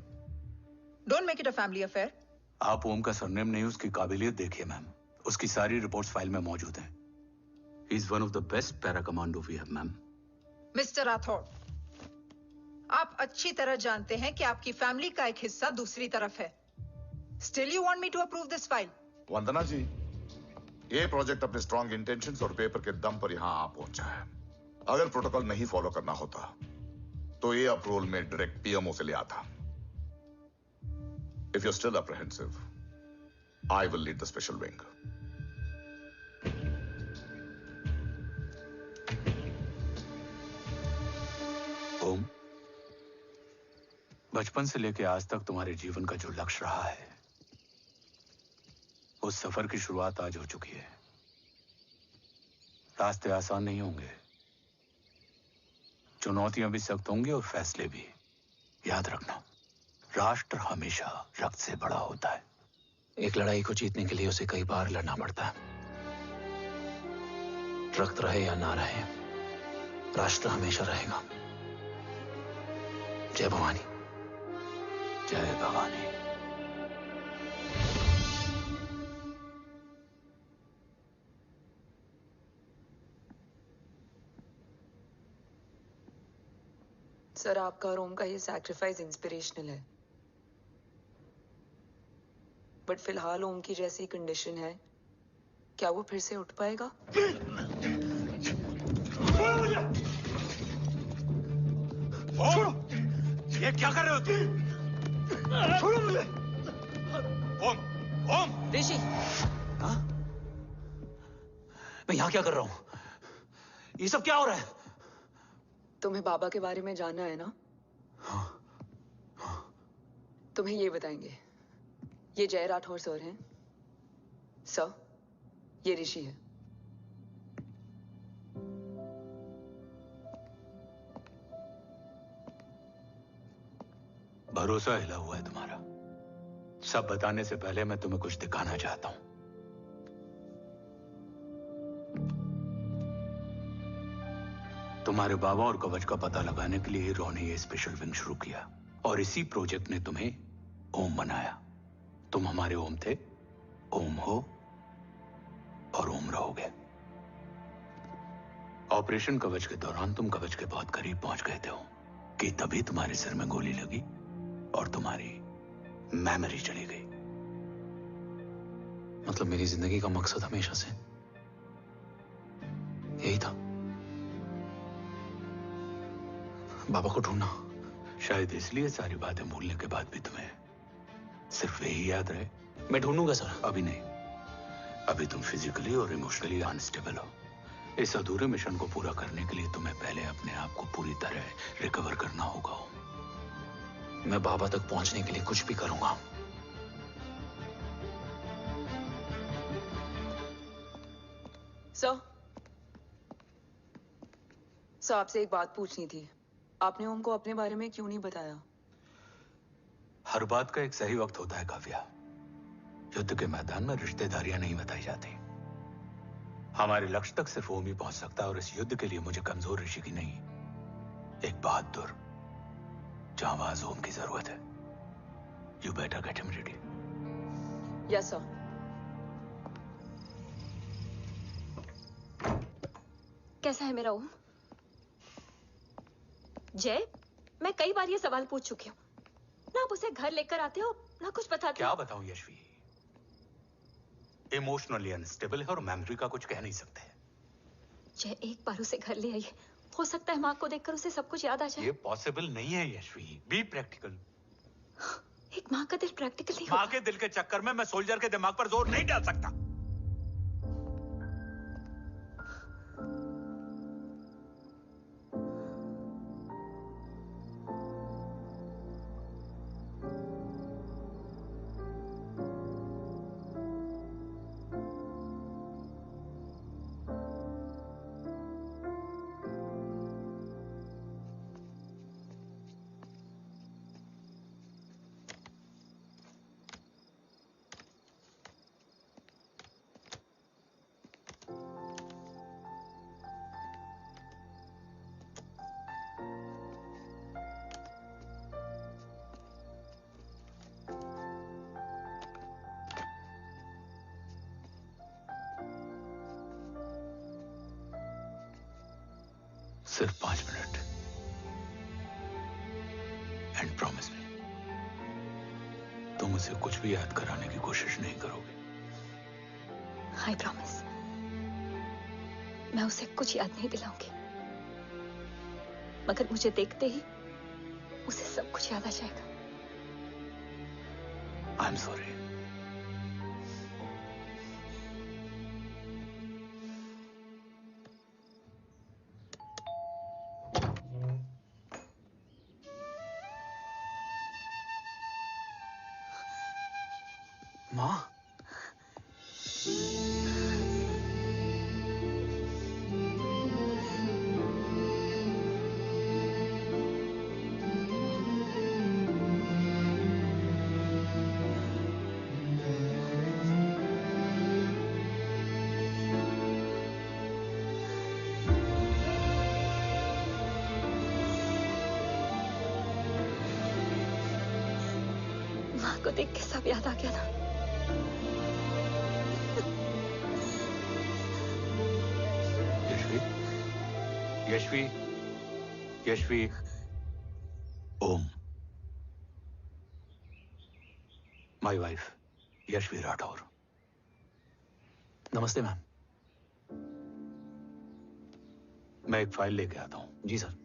Speaker 4: Don't make it a family affair.
Speaker 5: आप ओम का सरनेम नहीं, उसकी काबिलियत देखिए मैम। उसकी सारी रिपोर्ट्स फाइल में मौजूद हैं। He is one of the best para commando we have ma'am.
Speaker 4: Mister Rathore, आप अच्छी तरह जानते हैं कि आपकी फैमिली का एक हिस्सा दूसरी तरफ है। Still you want me to approve this file?
Speaker 8: वंदना जी, ये प्रोजेक्ट अपने स्ट्रॉन्ग इंटेंशंस और पेपर के दम पर यहां आ पहुंचा है। अगर प्रोटोकॉल नहीं फॉलो करना होता तो ये अप्रूवल में डायरेक्ट पीएमओ से ले आता। If you're still apprehensive, I will lead the special wing.
Speaker 5: ओम, बचपन से लेकर आज तक तुम्हारे जीवन का जो लक्ष्य रहा है, उस सफर की शुरुआत आज हो चुकी है। रास्ते आसान नहीं होंगे, चुनौतियां भी सख्त होंगी और फैसले भी। याद रखना, राष्ट्र हमेशा रक्त से बड़ा होता है।
Speaker 7: एक लड़ाई को जीतने के लिए उसे कई बार लड़ना पड़ता है। रक्त रहे या ना रहे, राष्ट्र हमेशा रहेगा। जय भवानी।
Speaker 5: जय भवानी।
Speaker 6: सर, आपका और ओम का ये सैक्रिफाइस इंस्पिरेशनल है, बट फिलहाल ओम की जैसी कंडीशन है, क्या वो फिर से उठ पाएगा?
Speaker 14: छोड़ो! ये क्या कर रहे हो तुम? छोड़ो मुझे! ओम! ओम!
Speaker 7: ऋषि! हाँ? मैं यहाँ क्या कर रहा हूँ? ये सब क्या हो रहा है?
Speaker 6: तुम्हें बाबा के बारे में जानना है ना? तुम्हें ये बताएंगे। ये जय राठौर सर हैं। सर, ये ऋषि है।
Speaker 5: भरोसा हिला हुआ है तुम्हारा। सब बताने से पहले मैं तुम्हें कुछ दिखाना चाहता हूं। तुम्हारे बाबा और कवच का पता लगाने के लिए हीरो ने ये स्पेशल विंग शुरू किया और इसी प्रोजेक्ट ने तुम्हें ओम बनाया। तुम हमारे ओम थे, ओम हो और ओम रहोगे। ऑपरेशन कवच के दौरान तुम कवच के बहुत करीब पहुंच गए थे कि तभी तुम्हारे सिर में गोली लगी और तुम्हारी मेमोरी चली गई।
Speaker 7: मतलब मेरी जिंदगी का मकसद हमेशा से यही था, बाबा को ढूंढना।
Speaker 5: शायद इसलिए सारी बातें भूलने के बाद भी तुम्हें सिर्फ यही याद रहे।
Speaker 7: मैं ढूंढूंगा सर।
Speaker 5: अभी नहीं, अभी तुम फिजिकली और इमोशनली अनस्टेबल हो। इस अधूरे मिशन को पूरा करने के लिए तुम्हें पहले अपने आप को पूरी तरह रिकवर करना होगा।
Speaker 7: मैं बाबा तक पहुंचने के लिए कुछ भी करूंगा।
Speaker 6: सर, आपसे एक बात पूछनी थी। आपने ओम को अपने बारे में क्यों नहीं बताया?
Speaker 5: हर बात का एक सही वक्त होता है काव्या। युद्ध के मैदान में रिश्तेदारियां नहीं बताई जाती। हमारे लक्ष्य तक सिर्फ ओम ही पहुंच सकता है, और इस युद्ध के लिए मुझे कमजोर ऋषि की नहीं, एक बहादुर जांबाज ओम की जरूरत है। You better get him ready.
Speaker 6: Yes sir.
Speaker 16: कैसा है मेरा ओम? जय, मैं कई बार ये सवाल पूछ चुकी हूँ। ना आप उसे घर लेकर आते हो, ना कुछ बताते।
Speaker 5: क्या बताऊं यशवी, इमोशनली अनस्टेबल है और मेमोरी का कुछ कह नहीं सकते।
Speaker 16: जय, एक बार उसे घर ले आइए। हो सकता है माँ को देखकर उसे सब कुछ याद आ जाए।
Speaker 5: ये पॉसिबल नहीं है यशवी। Be practical.
Speaker 16: एक माँ का दिल प्रैक्टिकल नहीं
Speaker 5: माँ के दिल के चक्कर में मैं सोल्जर के दिमाग पर जोर नहीं डाल सकता। सिर्फ 5 मिनट। एंड प्रॉमिस मी, तुम उसे कुछ भी याद कराने की कोशिश नहीं करोगे।
Speaker 16: I promise. मैं उसे कुछ याद नहीं दिलाऊंगी, मगर मुझे देखते ही उसे सब कुछ याद आ जाएगा।
Speaker 5: I am sorry. माँ,
Speaker 16: माँ को देख के सब याद आ गया ना।
Speaker 5: Yashvi, Yashvi, Om, my wife Yashvi Rathore.
Speaker 7: नमस्ते मैम।
Speaker 5: मैं एक फाइल लेके आता हूं।
Speaker 7: जी सर।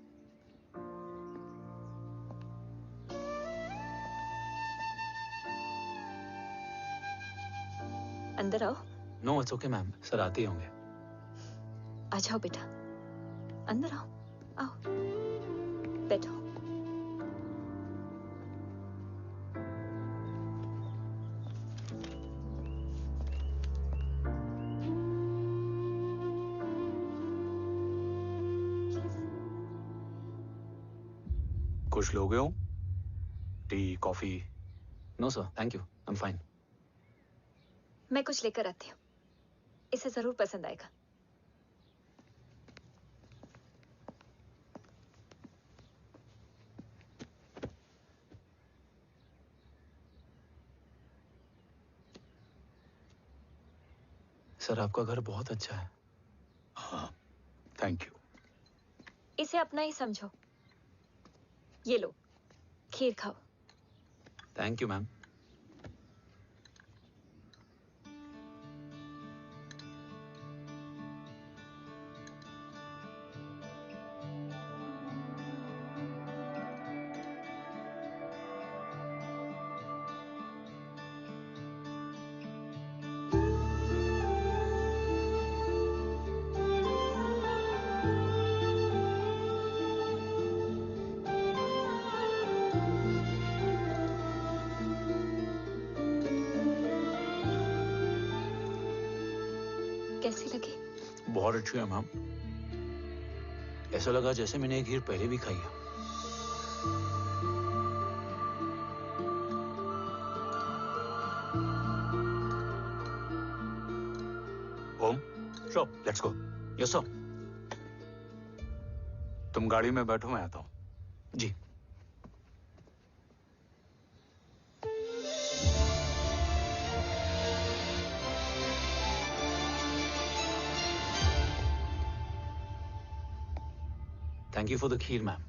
Speaker 16: अंदर आओ।
Speaker 7: No it's okay ma'am, sir आते ही होंगे।
Speaker 16: आ जाओ बेटा, अंदर आओ। आओ, बैठो।
Speaker 5: कुछ लोगे हो? Tea, coffee?
Speaker 7: No sir, thank you, I am fine.
Speaker 16: मैं कुछ लेकर आती हूँ, इसे जरूर पसंद आएगा।
Speaker 7: सर आपका घर बहुत अच्छा है।
Speaker 5: हाँ, थैंक यू।
Speaker 16: इसे अपना ही समझो। ये लो, खीर खाओ।
Speaker 7: Thank you ma'am.
Speaker 5: बहुत अच्छी है मैम। ऐसा लगा जैसे मैंने एक खीर पहले भी खाई है। Om,
Speaker 12: sure,
Speaker 5: let's go. Yes sir. तुम गाड़ी में बैठो, मैं आता हूँ। जी। Thank you for the kheer, ma'am.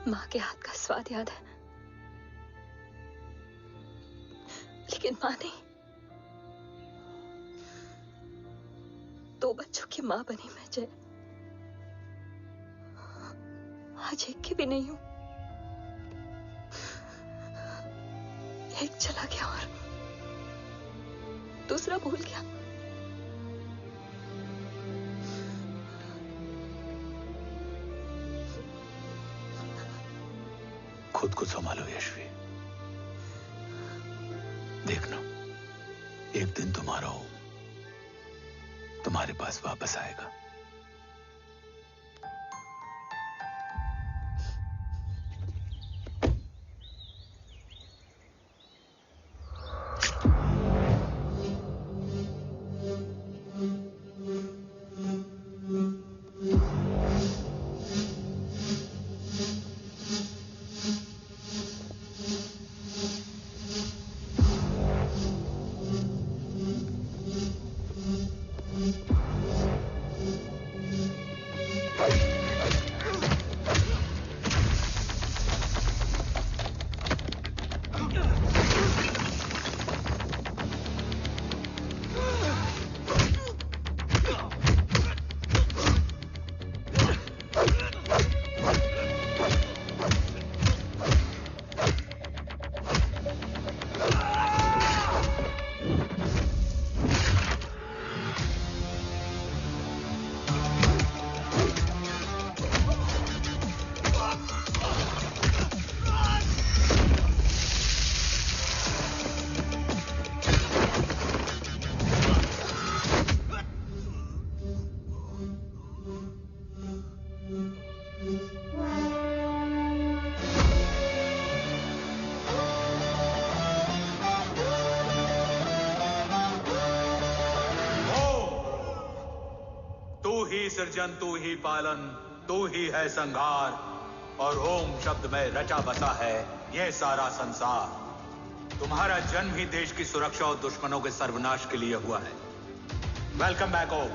Speaker 16: माँ के हाथ का स्वाद याद है, लेकिन माँ नहीं। 2 बच्चों की माँ बनी मैं जय। आज एक की भी नहीं हूं। एक चला गया और दूसरा भूल गया।
Speaker 5: खुद को संभालो यशवी। देखना, एक दिन तुम्हारा हो तुम्हारे पास वापस आएगा। सृजन तू ही पालन, तू ही है संहार, और ओम शब्द में रचा बसा है यह सारा संसार। तुम्हारा जन्म ही देश की सुरक्षा और दुश्मनों के सर्वनाश के लिए हुआ है। वेलकम बैक ओम।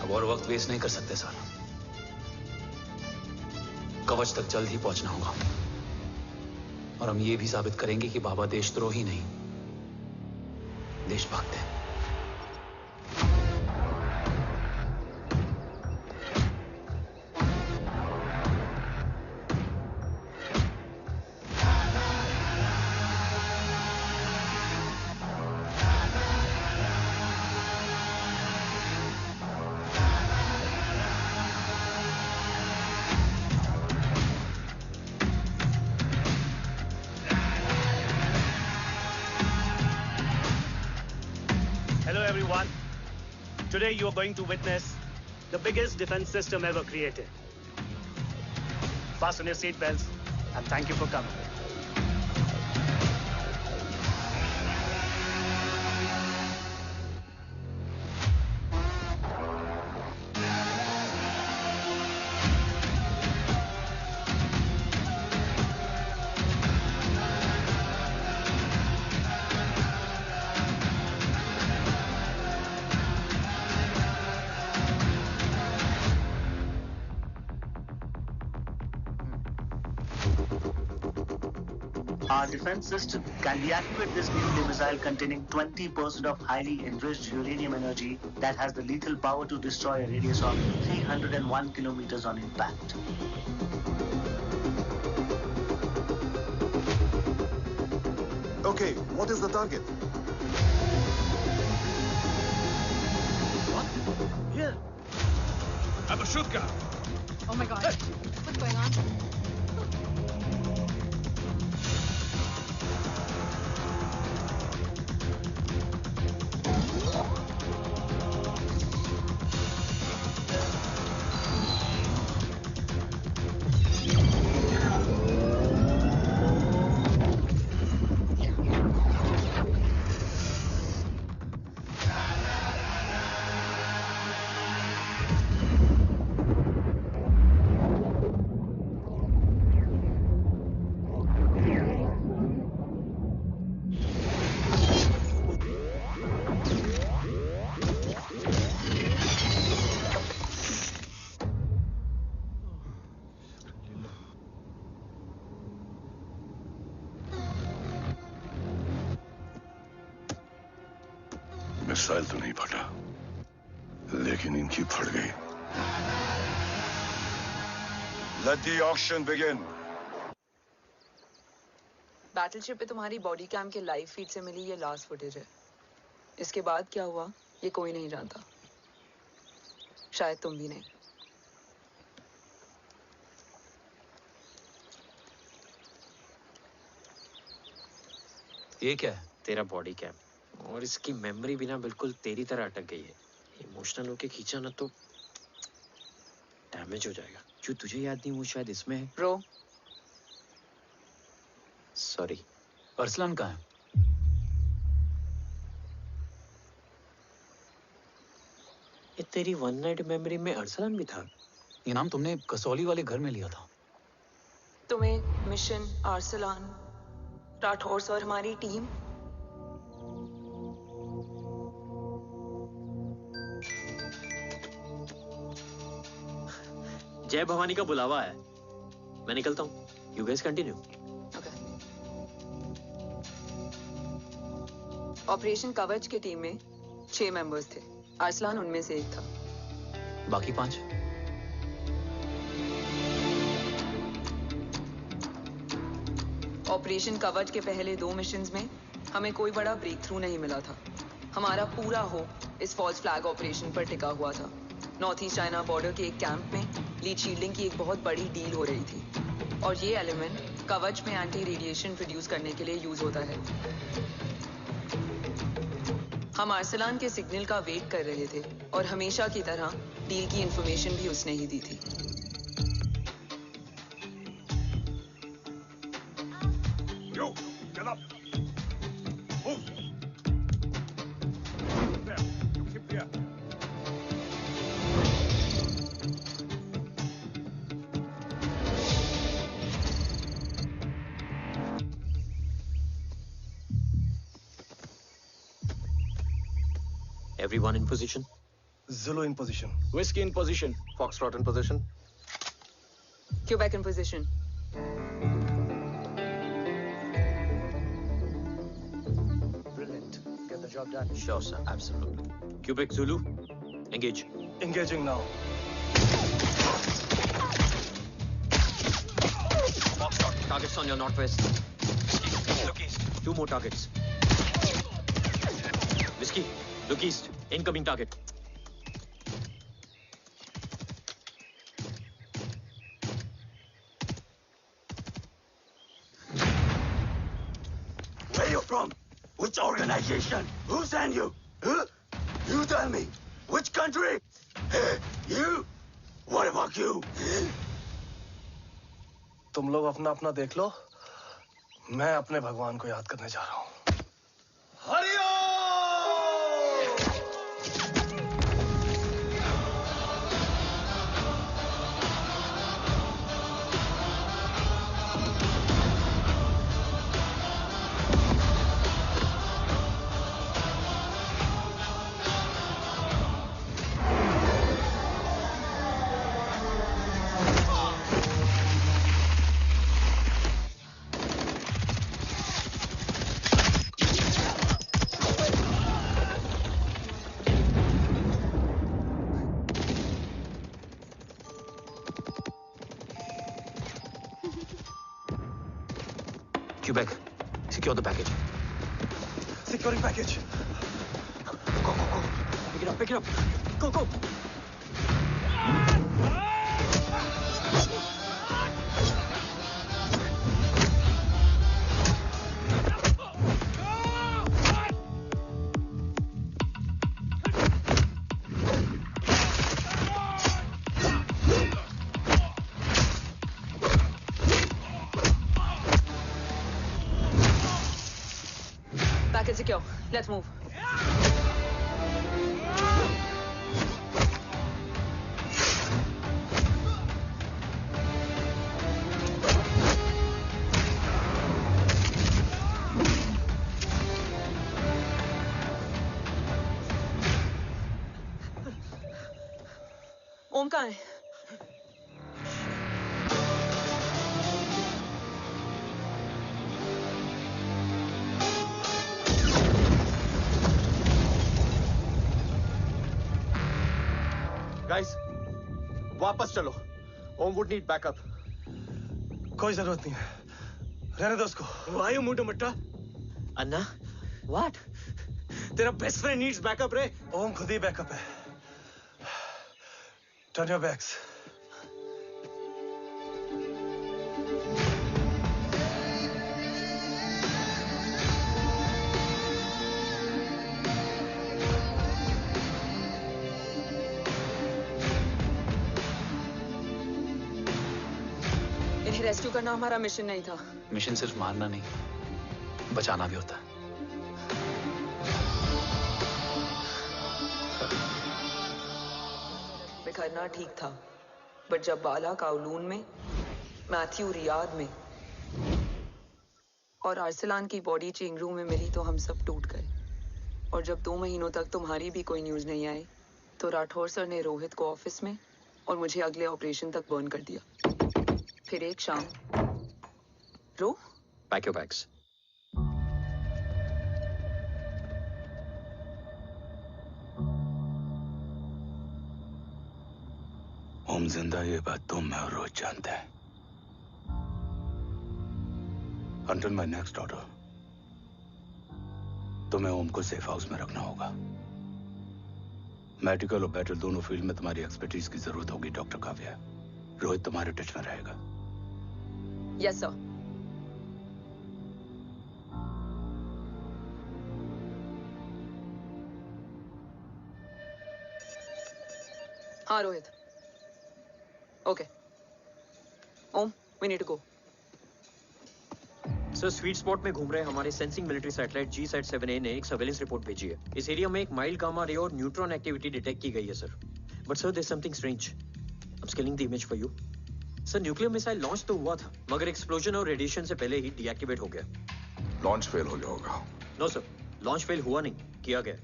Speaker 5: अब और वक्त वेस्ट नहीं कर सकते सर। कवच तक जल्द ही पहुंचना होगा और हम ये भी साबित करेंगे कि बाबा देशद्रोही नहीं, देशभक्त है।
Speaker 1: Today you are going to witness the biggest defense system ever created. Fasten your seat belts and thank you for coming. Our defense system can deactivate this nuclear missile containing 20% of highly enriched uranium energy that has the lethal power to destroy a radius of 301 kilometers on impact.
Speaker 8: Okay, what is the target?
Speaker 17: here.
Speaker 18: I'm a shooter.
Speaker 4: Oh my God. What's going on?
Speaker 9: Missile तो नहीं फटा, लेकिन इनकी फट गई। Let the auction begin.
Speaker 6: Battleship पे तुम्हारी बॉडी कैम के लाइव फीड से मिली ये लास्ट फुटेज है। इसके बाद क्या हुआ ये कोई नहीं जानता, शायद तुम भी नहीं।
Speaker 7: ये क्या है? तेरा बॉडी कैम, और इसकी मेमोरी बिना बिल्कुल तेरी तरह अटक गई है। इमोशनल होके खींचा ना तो डैमेज हो जाएगा। जो तुझे याद नहीं वो शायद इसमें है।
Speaker 6: Bro
Speaker 7: sorry.
Speaker 5: अरसलान कहाँ है?
Speaker 7: ये तेरी वन नाइट मेमोरी में अरसलान भी था?
Speaker 5: ये नाम तुमने कसौली वाले घर में लिया था।
Speaker 6: तुम्हें मिशन अरसलान राठौर और हमारी टीम
Speaker 7: जय भवानी का बुलावा है, मैं निकलता हूँ। You guys continue.
Speaker 6: ऑपरेशन कवच की टीम में 6 मेंबर्स थे, अरसलान उनमें से एक था।
Speaker 5: बाकी 5?
Speaker 6: ऑपरेशन कवच के पहले 2 मिशंस में हमें कोई बड़ा ब्रेक थ्रू नहीं मिला था। हमारा पूरा होप इस फॉल्स फ्लैग ऑपरेशन पर टिका हुआ था। नॉर्थ ईस्ट चाइना बॉर्डर के एक कैंप में लीड शील्डिंग की एक बहुत बड़ी डील हो रही थी, और ये एलिमेंट कवच में एंटी रेडिएशन प्रोड्यूस करने के लिए यूज होता है। हम अरसलान के सिग्नल का वेट कर रहे थे, और हमेशा की तरह डील की इंफॉर्मेशन भी उसने ही दी थी।
Speaker 14: Yo, get up. Move. There. You keep there.
Speaker 7: Everyone in position?
Speaker 2: Zulu in position.
Speaker 10: Whiskey in position.
Speaker 2: Foxtrot in position.
Speaker 6: Quebec in position.
Speaker 17: Brilliant. Get the job done.
Speaker 7: Sure, sir. Absolutely. Quebec Zulu, engage.
Speaker 2: Engaging now.
Speaker 7: Foxtrot, targets on your northwest. Look east. 2 more targets. Whiskey, look east. Incoming target.
Speaker 14: Where you from? Which organization? Who sent you? Huh? You tell me. Which country? Hey, you? What about you?
Speaker 2: तुम लोग अपना अपना देख लो, मैं अपने भगवान को याद करने जा रहा हूँ।
Speaker 7: Quebec, secure the package.
Speaker 2: Securing package.
Speaker 7: Go, go, go. Pick it up, pick it up. Go, go.
Speaker 6: Market secure. Let's move. ओम कहाँ है?
Speaker 2: गाइस, वापस चलो। Om would need backup.
Speaker 19: कोई जरूरत नहीं है, रहने दो उसको।
Speaker 7: Why you मुंडो मट्टा? अन्ना, what? तेरा बेस्ट फ्रेंड नीड्स बैकअप रे।
Speaker 19: ओम खुद ही बैकअप है। Turn your backs.
Speaker 6: इन्हें रेस्क्यू करना हमारा मिशन नहीं था।
Speaker 5: मिशन सिर्फ मारना नहीं, बचाना भी होता है।
Speaker 6: बिखरना ठीक था, बट जब बाला काउलून में, मैथ्यू रियाद में और आर्सलान की बॉडी चेंज रूम में मिली तो हम सब टूट गए। और जब 2 महीनों तक तुम्हारी भी कोई न्यूज नहीं आई तो राठौर सर ने रोहित को ऑफिस में और मुझे अगले ऑपरेशन तक बर्न कर दिया। फिर एक शाम रो
Speaker 7: पैक योर बैग्स।
Speaker 5: ओम जिंदा, ये बात तुम मैं और रोज जानते हैं। Until my next order, तुम्हें ओम को सेफ हाउस में रखना होगा। मेडिकल और बैटल दोनों फील्ड में तुम्हारी एक्सपर्टीज की जरूरत होगी डॉक्टर काव्या। रोहित तुम्हारे टच में रहेगा।
Speaker 6: Yes sir. हाँ Rohit. Okay Om, we need to go.
Speaker 7: Sir, sweet spot में घूम रहे हमारे सेंसिंग मिलिट्री सैटेलाइट G-SAT-7A ने एक सर्वेलेंस रिपोर्ट भेजी है। इस एरिया में एक माइल्ड गामा रे और न्यूट्रॉन एक्टिविटी डिटेक्ट की गई है sir. But sir, there is something strange. I am scaling the image for you. Sir, nuclear missile launch तो हुआ था, मगर एक्सप्लोजन और रेडिएशन से पहले ही डीएक्टिवेट हो गया।
Speaker 8: लॉन्च फेल हो गया होगा।
Speaker 7: नो सर, लॉन्च फेल हुआ नहीं, किया गया।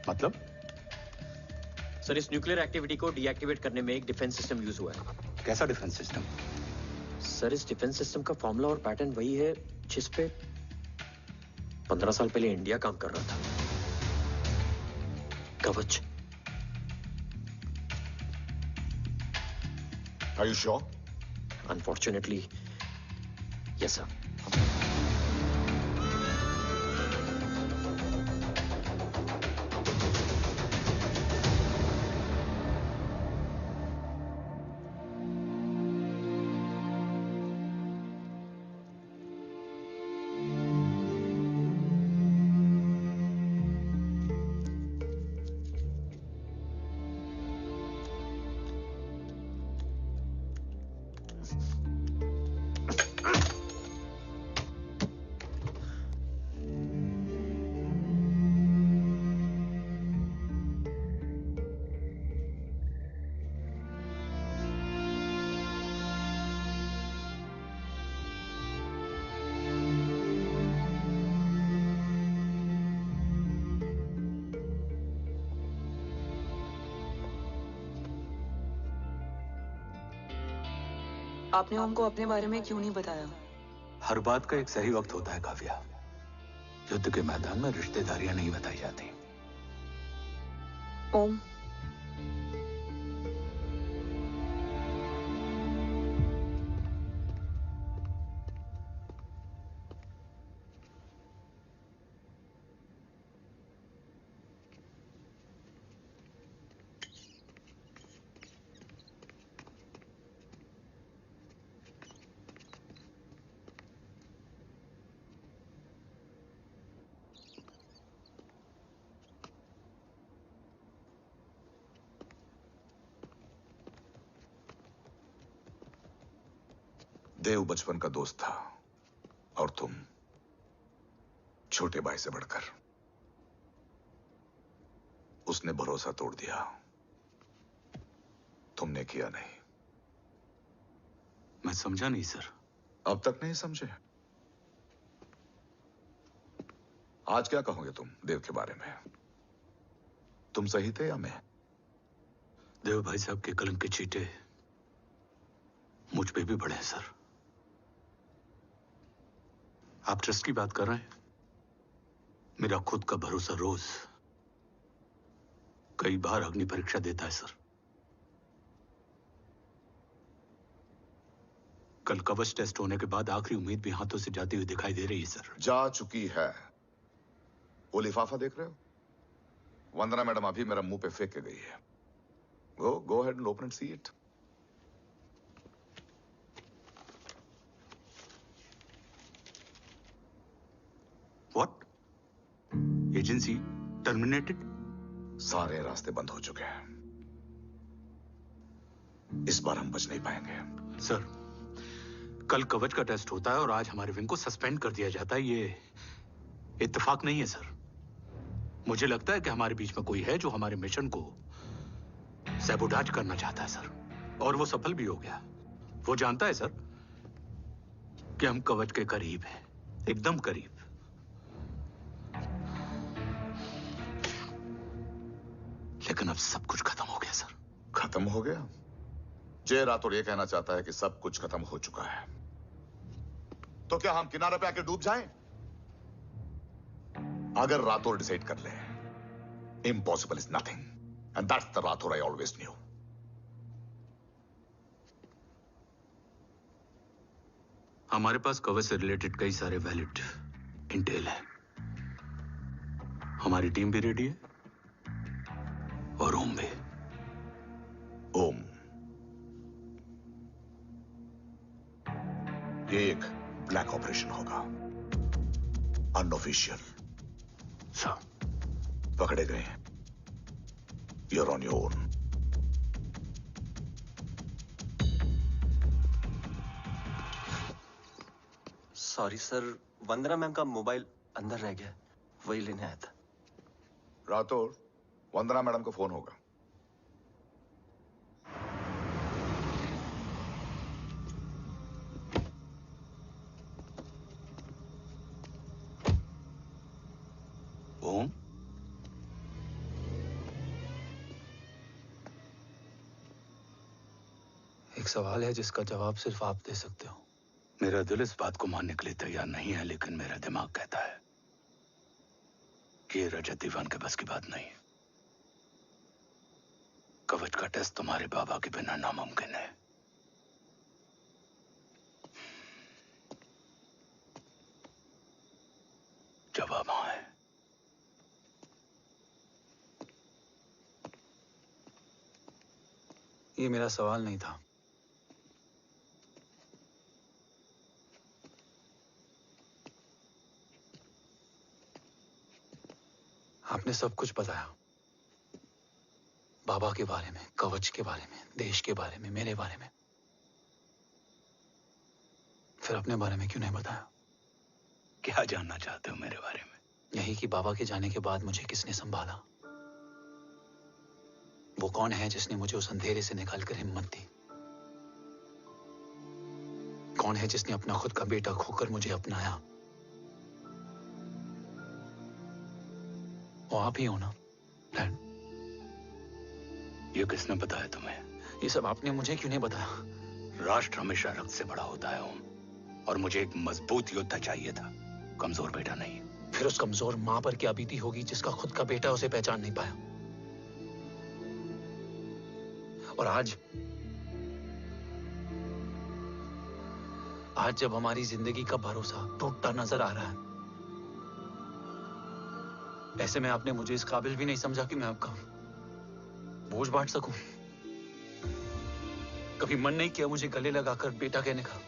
Speaker 5: मतलब?
Speaker 7: सर, इस न्यूक्लियर एक्टिविटी को डीएक्टिवेट करने में एक डिफेंस सिस्टम यूज हुआ है।
Speaker 5: कैसा डिफेंस सिस्टम?
Speaker 7: सर, इस डिफेंस सिस्टम का फॉर्मूला और पैटर्न वही है जिस पे 15 साल पहले इंडिया काम कर रहा था। कवच।
Speaker 8: Are you sure?
Speaker 7: Unfortunately, yes sir.
Speaker 6: आपने ओम को अपने बारे में क्यों नहीं बताया?
Speaker 5: हर बात का एक सही वक्त होता है काव्या। युद्ध के मैदान में रिश्तेदारियां नहीं बताई जाती।
Speaker 6: ओम,
Speaker 8: देव बचपन का दोस्त था और तुम छोटे भाई से बढ़कर उसने भरोसा तोड़ दिया। तुमने किया नहीं।
Speaker 5: मैं समझा नहीं सर।
Speaker 8: अब तक नहीं समझे? आज क्या कहोगे तुम देव के बारे में? तुम सही थे या मैं?
Speaker 5: देव भाई साहब के कलंक के छींटे मुझ पे भी पड़े हैं सर। आप ट्रस्ट की बात कर रहे हैं? मेरा खुद का भरोसा रोज कई बार अग्नि परीक्षा देता है सर। कल कवच टेस्ट होने के बाद आखिरी उम्मीद भी हाथों से जाती हुई दिखाई दे रही है सर।
Speaker 8: जा चुकी है। वो लिफाफा देख रहे हो? वंदना मैडम अभी मेरा मुंह पे फेंक के गई है। गो ahead and open and see it.
Speaker 5: What? Agency terminated?
Speaker 8: सारे रास्ते बंद हो चुके हैं। इस बार हम बच नहीं पाएंगे।
Speaker 5: सर, कल कवच का टेस्ट होता है और आज हमारे विंग को सस्पेंड कर दिया जाता है। ये इत्तेफाक नहीं है सर। मुझे लगता है कि हमारे बीच में कोई है जो हमारे मिशन को सैबोटाज करना चाहता है सर, और वो सफल भी हो गया। वो जानता है सर कि हम कवच के करीब हैं, एकदम करीब। लेकिन अब सब कुछ खत्म हो गया सर।
Speaker 8: खत्म हो गया? जय राठौड़ ये कहना चाहता है कि सब कुछ खत्म हो चुका है। तो क्या हम किनारे पे आके डूब जाएं? अगर राठौड़ डिसाइड कर ले, impossible is nothing, and that's the Rathore I always new.
Speaker 5: हमारे पास कवच से रिलेटेड कई सारे वैलिड इंटेल है। हमारी टीम भी रेडी है और ओम भी।
Speaker 8: ओम, ये एक ब्लैक ऑपरेशन होगा, अनऑफिशियल।
Speaker 5: सर,
Speaker 8: पकड़े गए हैं। You're on your own.
Speaker 2: Sorry sir, Vandana ma'am का मोबाइल अंदर रह गया, वही लेने आया था।
Speaker 8: राठौड़, वंदना मैडम को फोन होगा।
Speaker 5: ओम,
Speaker 20: एक सवाल है जिसका जवाब सिर्फ आप दे सकते हो।
Speaker 5: मेरा दिल इस बात को मानने के लिए तैयार नहीं है, लेकिन मेरा दिमाग कहता है कि ये रजत दीवान के बस की बात नहीं है। कवच का टेस्ट तुम्हारे बाबा के बिना नामुमकिन है। जवाब हाँ है।
Speaker 20: ये मेरा सवाल नहीं था। आपने सब कुछ बताया, बाबा के बारे में, कवच के बारे में, देश के बारे में, मेरे बारे में। फिर अपने बारे में क्यों नहीं बताया?
Speaker 5: क्या जानना चाहते हो मेरे बारे में?
Speaker 20: यही कि बाबा के जाने के बाद मुझे किसने संभाला? वो कौन है जिसने मुझे उस अंधेरे से निकालकर हिम्मत दी? कौन है जिसने अपना खुद का बेटा खोकर मुझे अपनाया? वो आप ही हो ना, डैड?
Speaker 5: ये किसने बताया तुम्हें?
Speaker 20: ये सब आपने मुझे क्यों नहीं बताया?
Speaker 5: राष्ट्र हमेशा रक्त से बड़ा होता है ओम, और मुझे एक मजबूत योद्धा चाहिए था, कमजोर बेटा नहीं।
Speaker 20: फिर उस कमजोर मां पर क्या बीती होगी जिसका खुद का बेटा उसे पहचान नहीं पाया? और आज जब हमारी जिंदगी का भरोसा टूटता नजर आ रहा है, ऐसे में आपने मुझे इस काबिल भी नहीं समझा कि मैं आपका बोझ बांट सकूं। कभी मन नहीं किया मुझे गले लगाकर बेटा कहने का?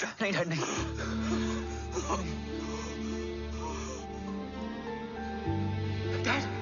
Speaker 20: जा। नहीं डैड नहीं।
Speaker 14: डैड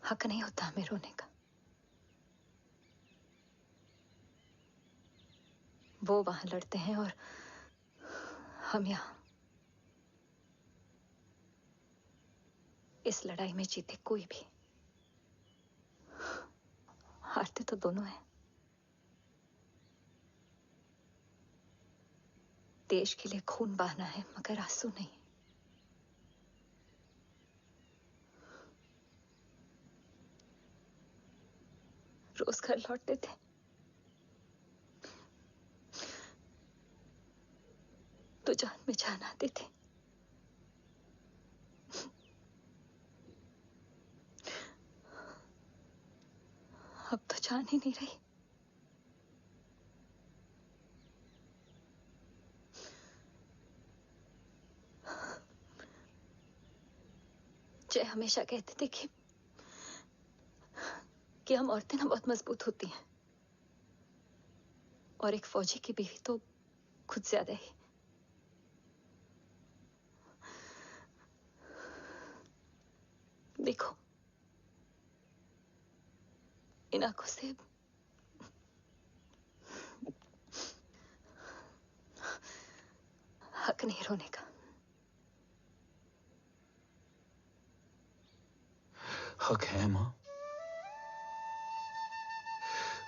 Speaker 21: हक नहीं होता हमें रोने का। वो वहां लड़ते हैं और हम यहां। इस लड़ाई में जीते कोई भी, हारते तो दोनों हैं। देश के लिए खून बहाना है मगर आंसू नहीं। रोज घर लौटते थे, तो जान में जान आते थे। अब तो जान ही नहीं रही। जय हमेशा कहते थे कि हम औरतें ना बहुत मजबूत होती हैं, और एक फौजी की बीवी तो खुद ज्यादा ही। देखो, इन आंखों से हक नहीं रोने का।
Speaker 20: हक है मां।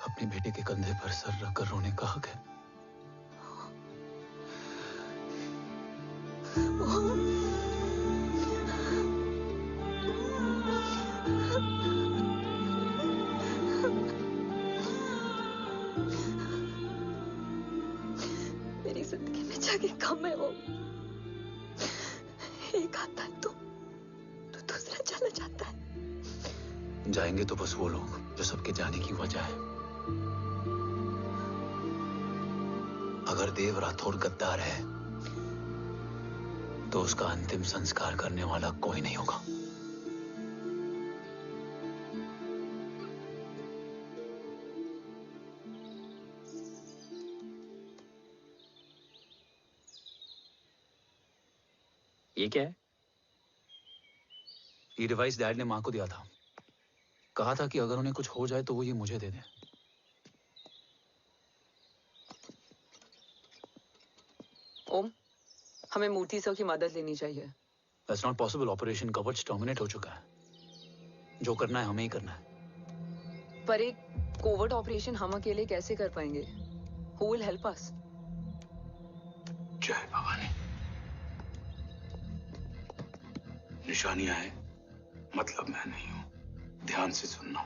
Speaker 20: अपने बेटे के कंधे पर सर रखकर रोने का हक है।
Speaker 21: मेरी जिंदगी में जगह कम है वो। एक आता है तो दूसरा चला जाता है।
Speaker 20: जाएंगे तो बस वो लोग जो सबके जाने की वजह है। अगर देव राठौर गद्दार है तो उसका अंतिम संस्कार करने वाला कोई नहीं होगा।
Speaker 7: ये क्या है?
Speaker 20: ये डिवाइस डैड ने मां को दिया था। कहा था कि अगर उन्हें कुछ हो जाए तो वो ये मुझे दे दें।
Speaker 6: ओम, हमें मूर्ति सर की मदद लेनी चाहिए।
Speaker 20: That's not possible. ऑपरेशन कवच टर्मिनेट हो चुका है। जो करना है हमें ही करना है।
Speaker 6: पर एक कोवर्ट ऑपरेशन हम अकेले कैसे कर पाएंगे? Who will help us?
Speaker 5: जय भवानी। निशानियां हैं, मतलब मैं नहीं हूं। ध्यान से सुनना,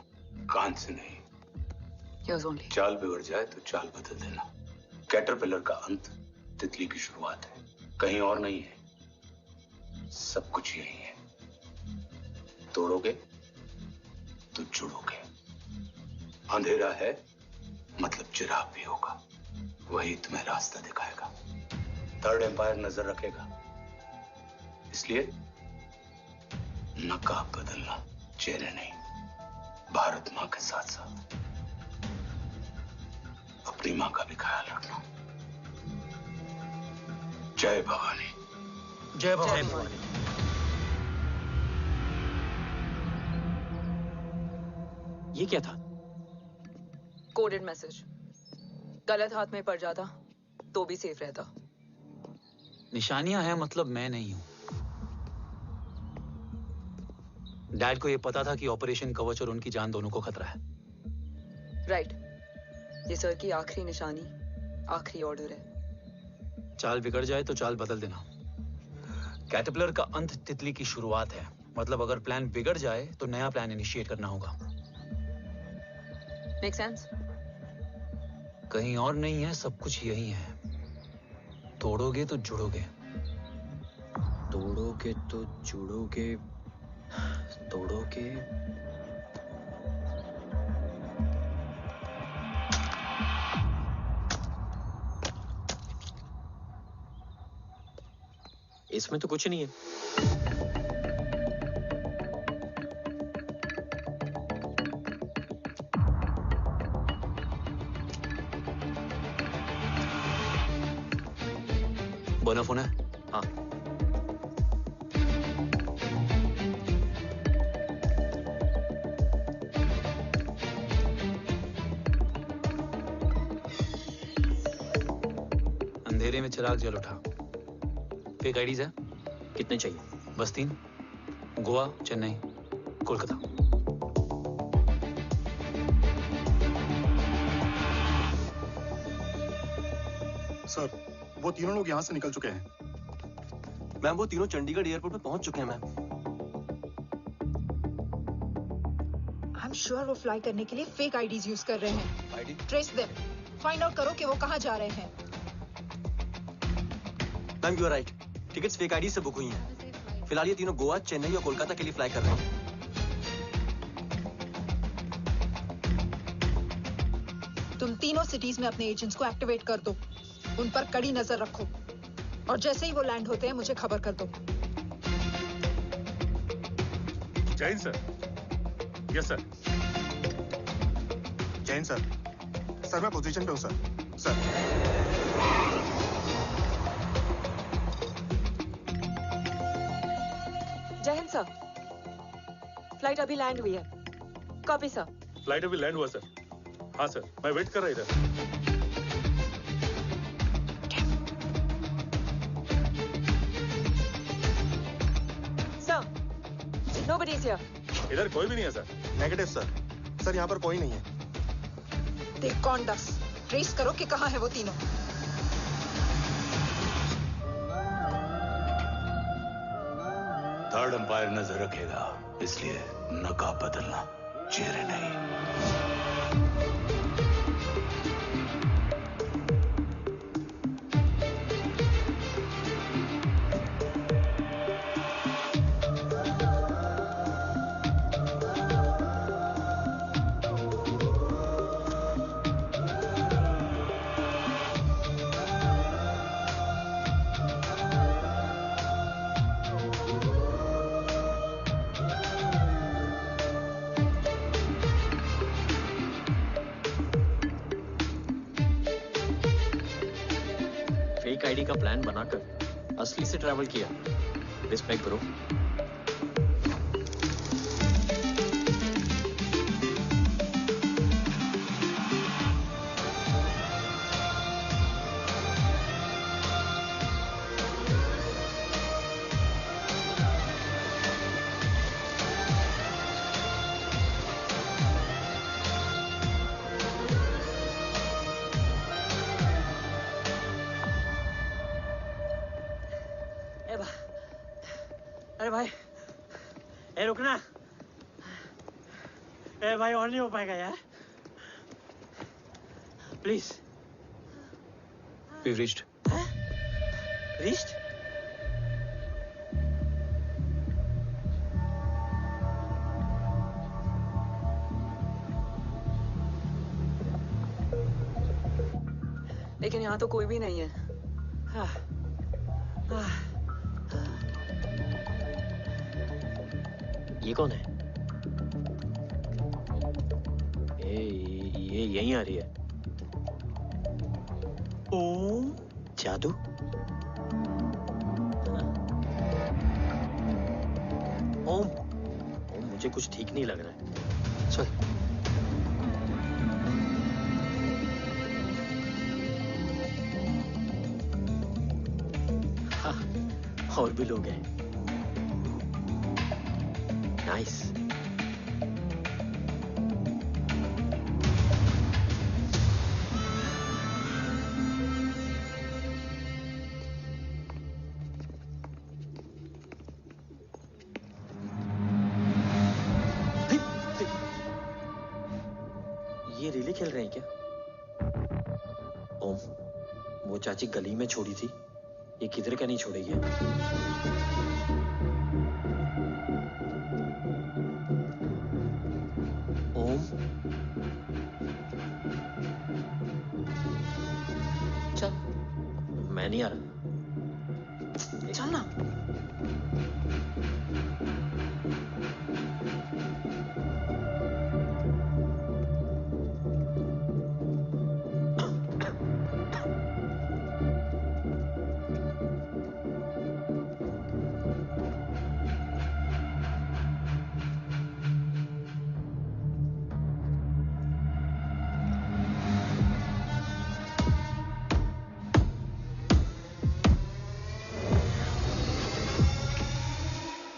Speaker 5: कान से नहीं।
Speaker 6: Yes, only.
Speaker 5: चाल बिगड़ जाए तो चाल बदल देना। कैटरपिलर का अंत तितली की शुरुआत है, कहीं और नहीं है। सब कुछ यही है। तोड़ोगे तो जुड़ोगे। अंधेरा है मतलब चिराग भी होगा, वही तुम्हें रास्ता दिखाएगा। थर्ड एम्पायर नजर रखेगा, इसलिए नकाब बदलना, चेहरे नहीं। भारत मां के साथ साथ अपनी मां का भी ख्याल रखना। जय भवानी।
Speaker 20: जय भवानी।
Speaker 7: ये क्या था?
Speaker 6: Coded message. गलत हाथ में पड़ जाता तो भी सेफ रहता।
Speaker 20: निशानियां हैं मतलब मैं नहीं हूं। डैड को ये पता था कि ऑपरेशन कवच और उनकी जान दोनों को खतरा है।
Speaker 6: राइट। ये सर की आखिरी निशानी, आखिरी ऑर्डर है।
Speaker 20: चाल बिगड़ जाए तो चाल बदल देना। कैटरपिलर का अंत तितली की शुरुआत है। मतलब अगर प्लान बिगड़ जाए तो नया प्लान इनिशिएट करना होगा।
Speaker 6: Make sense?
Speaker 20: कहीं और नहीं है, सब कुछ यही है। तोड़ोगे तो जुड़ोगे।
Speaker 7: तोड़ोगे तो जुड़ोगे। तोड़ोगे। इसमें तो कुछ नहीं है।
Speaker 20: बोना फोन है?
Speaker 7: हाँ।
Speaker 20: अंधेरे में चिराग जल उठा। फेक आईडीज है?
Speaker 7: कितने चाहिए?
Speaker 20: बस 3। गोवा, चेन्नई, कोलकाता।
Speaker 3: सर, वो तीनों लोग यहाँ से निकल चुके हैं।
Speaker 2: मैम, वो तीनों चंडीगढ़ एयरपोर्ट पे पहुंच चुके हैं मैम।
Speaker 4: आई एम श्योर वो फ्लाई करने के लिए फेक आईडीज यूज कर रहे हैं।
Speaker 2: ID?
Speaker 4: Trace them. Find out करो कि वो कहाँ जा रहे हैं।
Speaker 2: Ma'am, you are right. Tickets fake ID से बुक हुई हैं। फिलहाल ये तीनों गोवा, चेन्नई और कोलकाता के लिए फ्लाई कर रहे हैं।
Speaker 4: तुम तीनों सिटीज में अपने एजेंट्स को एक्टिवेट कर दो। उन पर कड़ी नजर रखो और जैसे ही वो लैंड होते हैं मुझे खबर कर दो।
Speaker 12: Jain sir. Yes sir.
Speaker 3: Jain sir. Sir मैं पोजीशन पे हूँ सर। सर।
Speaker 16: जय हिंद सर। फ्लाइट अभी लैंड हुई है। Copy sir.
Speaker 12: फ्लाइट अभी लैंड हुआ सर। हाँ सर, मैं वेट कर रहा इधर।
Speaker 16: Nobody is here.
Speaker 12: इधर कोई भी नहीं है सर।
Speaker 3: Negative sir. सर यहाँ पर कोई नहीं है।
Speaker 4: देख कौन दस। ट्रेस करो कि कहाँ है वो तीनों।
Speaker 5: थर्ड अंपायर नजर रखेगा, इसलिए नकाब बदलना, चेहरे नहीं।
Speaker 7: आईडी का प्लान बनाकर असली से ट्रैवल किया। रिस्पेक्ट करो।
Speaker 22: अरे भाई, ए रुकना। ए भाई और नहीं हो पाएगा यार, प्लीज।
Speaker 20: We've reached.
Speaker 22: Reached?
Speaker 6: लेकिन यहाँ तो कोई भी नहीं है।
Speaker 22: हाँ।
Speaker 7: ये कौन है? ये यहीं आ रही है।
Speaker 22: ओम
Speaker 7: जादू? ओम मुझे कुछ ठीक नहीं लग रहा है।
Speaker 20: चल।
Speaker 7: हाँ, और भी लोग हैं। नाइस। ये रिले खेल रहे हैं क्या? ओम, वो चाची गली में छोड़ी थी, ये किधर क्या नहीं छोड़ेगी? ओम, चल, मैं नहीं आ रहा। चल ना।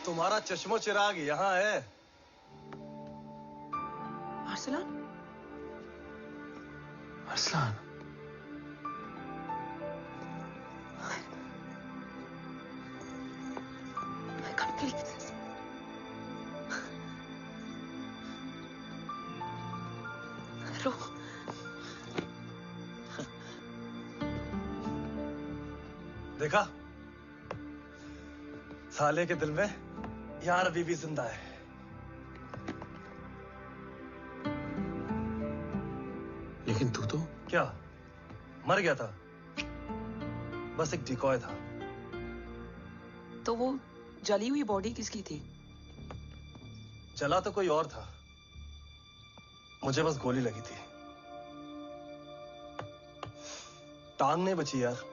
Speaker 2: तुम्हारा चश्मो चिराग यहाँ है।
Speaker 6: Arsalan?
Speaker 20: Arsalan,
Speaker 6: I can't believe this. रो।
Speaker 2: देखा, साले के दिल में यार अभी भी जिंदा है।
Speaker 20: लेकिन तू तो
Speaker 2: क्या मर गया था? बस एक डिकॉय था।
Speaker 6: तो वो जली हुई बॉडी किसकी थी?
Speaker 2: चला तो कोई और था, मुझे बस गोली लगी थी। टांग नहीं बची यार,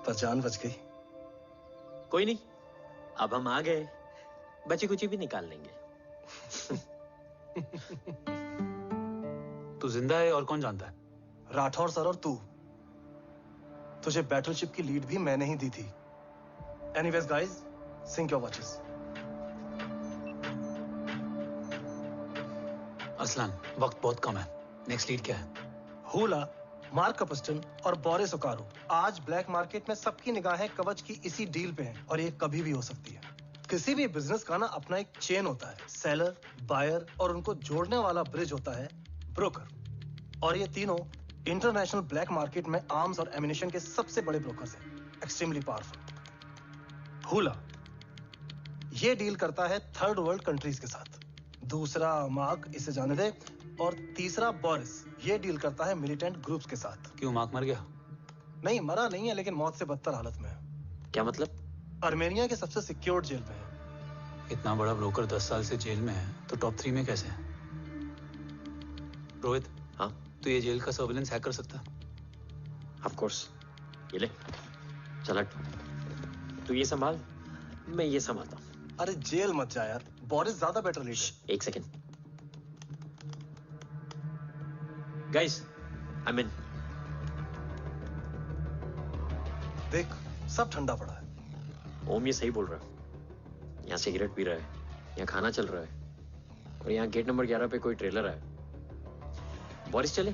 Speaker 2: पर जान बच गई।
Speaker 7: कोई नहीं, अब हम आ गए, बची कुची भी निकाल लेंगे।
Speaker 20: तू जिंदा है और कौन जानता है?
Speaker 2: राठौर सर और तू। तुझे बैटलशिप की लीड भी मैंने ही दी थी। Anyways guys, sync your watches.
Speaker 20: Arsalan, वक्त बहुत कम है। नेक्स्ट लीड क्या है?
Speaker 2: हुला, मार्क कपस्टन और बोरिस ओकारो। आज ब्लैक मार्केट में सबकी निगाहें कवच की इसी डील पे हैं और ये कभी भी हो सकती है। किसी भी बिजनेस का ना अपना एक चेन होता है, सेलर, बायर और उनको जोड़ने वाला ब्रिज होता है ब्रोकर। और ये तीनों इंटरनेशनल ब्लैक मार्केट में आर्म्स और एमिनेशन के सबसे बड़े ब्रोकर्स हैं, एक्सट्रीमली पावरफुल। हुला ये डील करता है थर्ड वर्ल्ड कंट्रीज के साथ। दूसरा मार्क, इसे जाने दे। और तीसरा बोरिस, ये डील करता है मिलिटेंट ग्रुप्स के साथ।
Speaker 20: क्यों, मार्क मर गया?
Speaker 2: नहीं, मरा नहीं है, लेकिन मौत से बदतर हालत में है।
Speaker 7: क्या मतलब?
Speaker 2: आर्मेनिया के सबसे सिक्योर्ड जेल में है।
Speaker 20: इतना बड़ा ब्रोकर 10 साल से जेल में है, तो टॉप 3 में कैसे है? रोहित,
Speaker 7: हाँ?
Speaker 20: तो ये जेल का सर्विलेंस हैक कर सकता?
Speaker 7: Of course. ये ले, चल हट। तू ये संभाल, मैं ये संभालता हूँ।
Speaker 2: अरे जेल मत जा यार, बोरिस ज्यादा बेटर लीडर।
Speaker 7: एक सेकेंड। गाइस, आई मीन,
Speaker 2: देख सब ठंडा पड़ा है।
Speaker 7: ओम ये सही बोल रहा है। यहाँ सिगरेट पी रहा है, यहाँ खाना चल रहा है, और यहाँ गेट नंबर 11 पे कोई ट्रेलर है। बोरिस चले?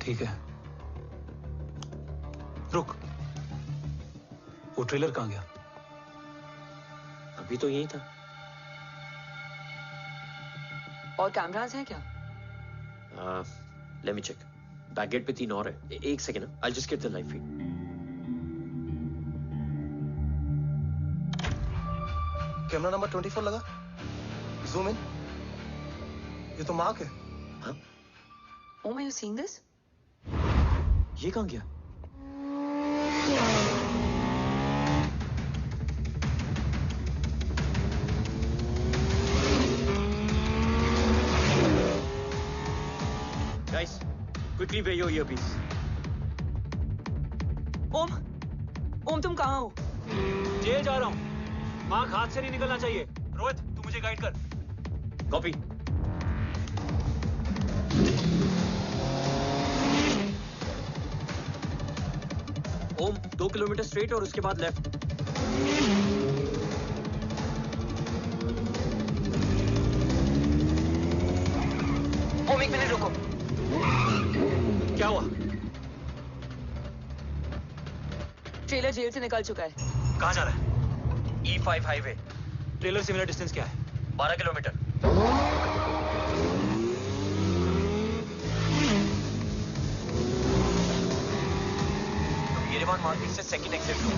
Speaker 20: ठीक है, रुक, वो ट्रेलर कहाँ गया?
Speaker 7: अभी तो यही था।
Speaker 6: और कैमरास हैं क्या?
Speaker 7: Let me check. Back gate पे 3 और है। एक second, I just get the live feed.
Speaker 2: Camera number 24 लगा, जूम इन। ये तो मार्क है।
Speaker 7: हाँ?
Speaker 6: Oh, are you seeing this?
Speaker 7: ये कहाँ गया? Guys, quickly wear your earpiece.
Speaker 6: ओम तुम कहाँ हो?
Speaker 20: जेल जा रहा हूँ। मार्क हाथ से नहीं निकलना चाहिए। रोहित, तू मुझे गाइड कर।
Speaker 7: कॉपी। ओम 2 किलोमीटर स्ट्रेट और उसके बाद लेफ्ट।
Speaker 6: एक मिनट रुको।
Speaker 20: क्या हुआ?
Speaker 6: ट्रेलर जेल से निकल चुका है।
Speaker 20: कहाँ जा रहा है?
Speaker 7: E5 highway.
Speaker 20: ट्रेलर से मेरा डिस्टेंस क्या है?
Speaker 7: 12 किलोमीटर। येरेवान मार्केट से सेकंड एग्जिट लो।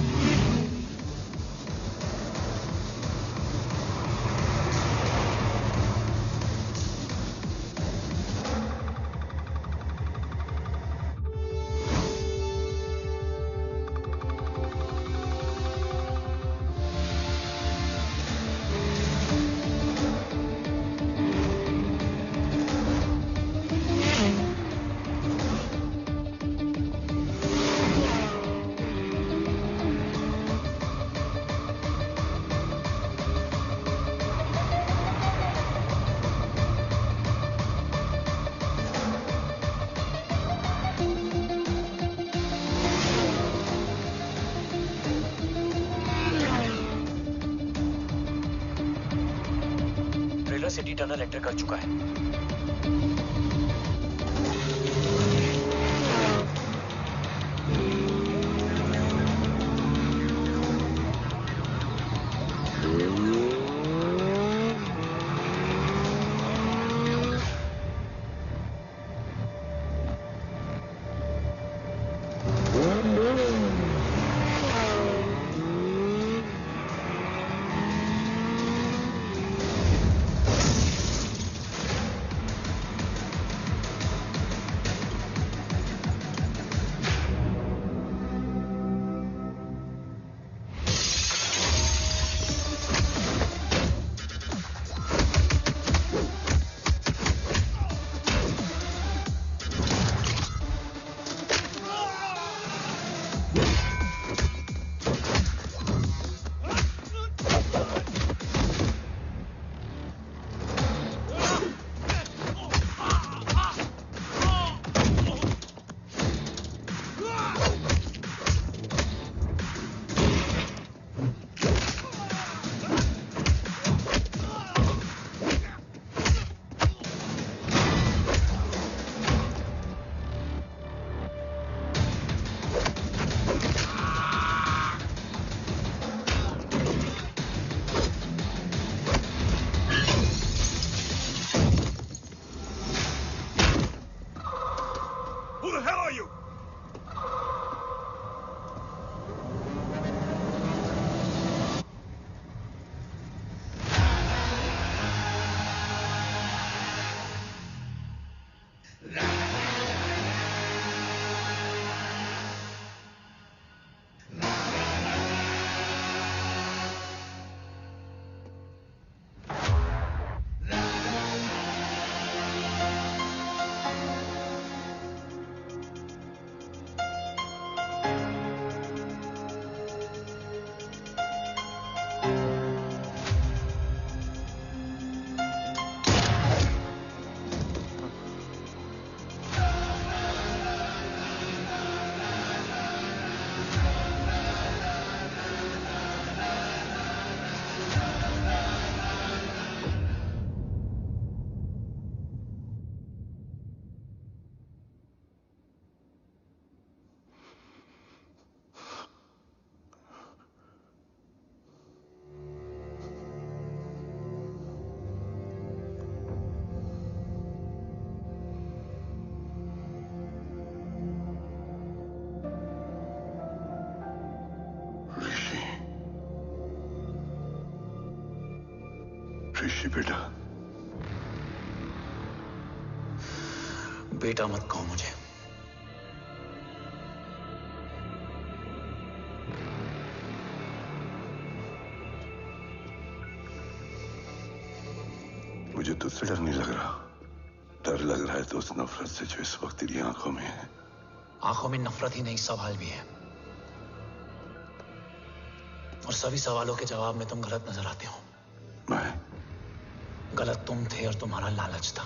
Speaker 7: सिटी टनल एंटर कर चुका है।
Speaker 8: ऋषि बेटा,
Speaker 20: बेटा मत कहो मुझे।
Speaker 8: मुझे तुझसे डर नहीं लग रहा। डर लग रहा है तो उस नफरत से जो इस वक्त तेरी आंखों में है।
Speaker 20: आंखों में नफरत ही नहीं, सवाल भी है, और सभी सवालों के जवाब में तुम गलत नजर आते हो।
Speaker 8: मैं
Speaker 20: गलत तुम थे और तुम्हारा लालच था।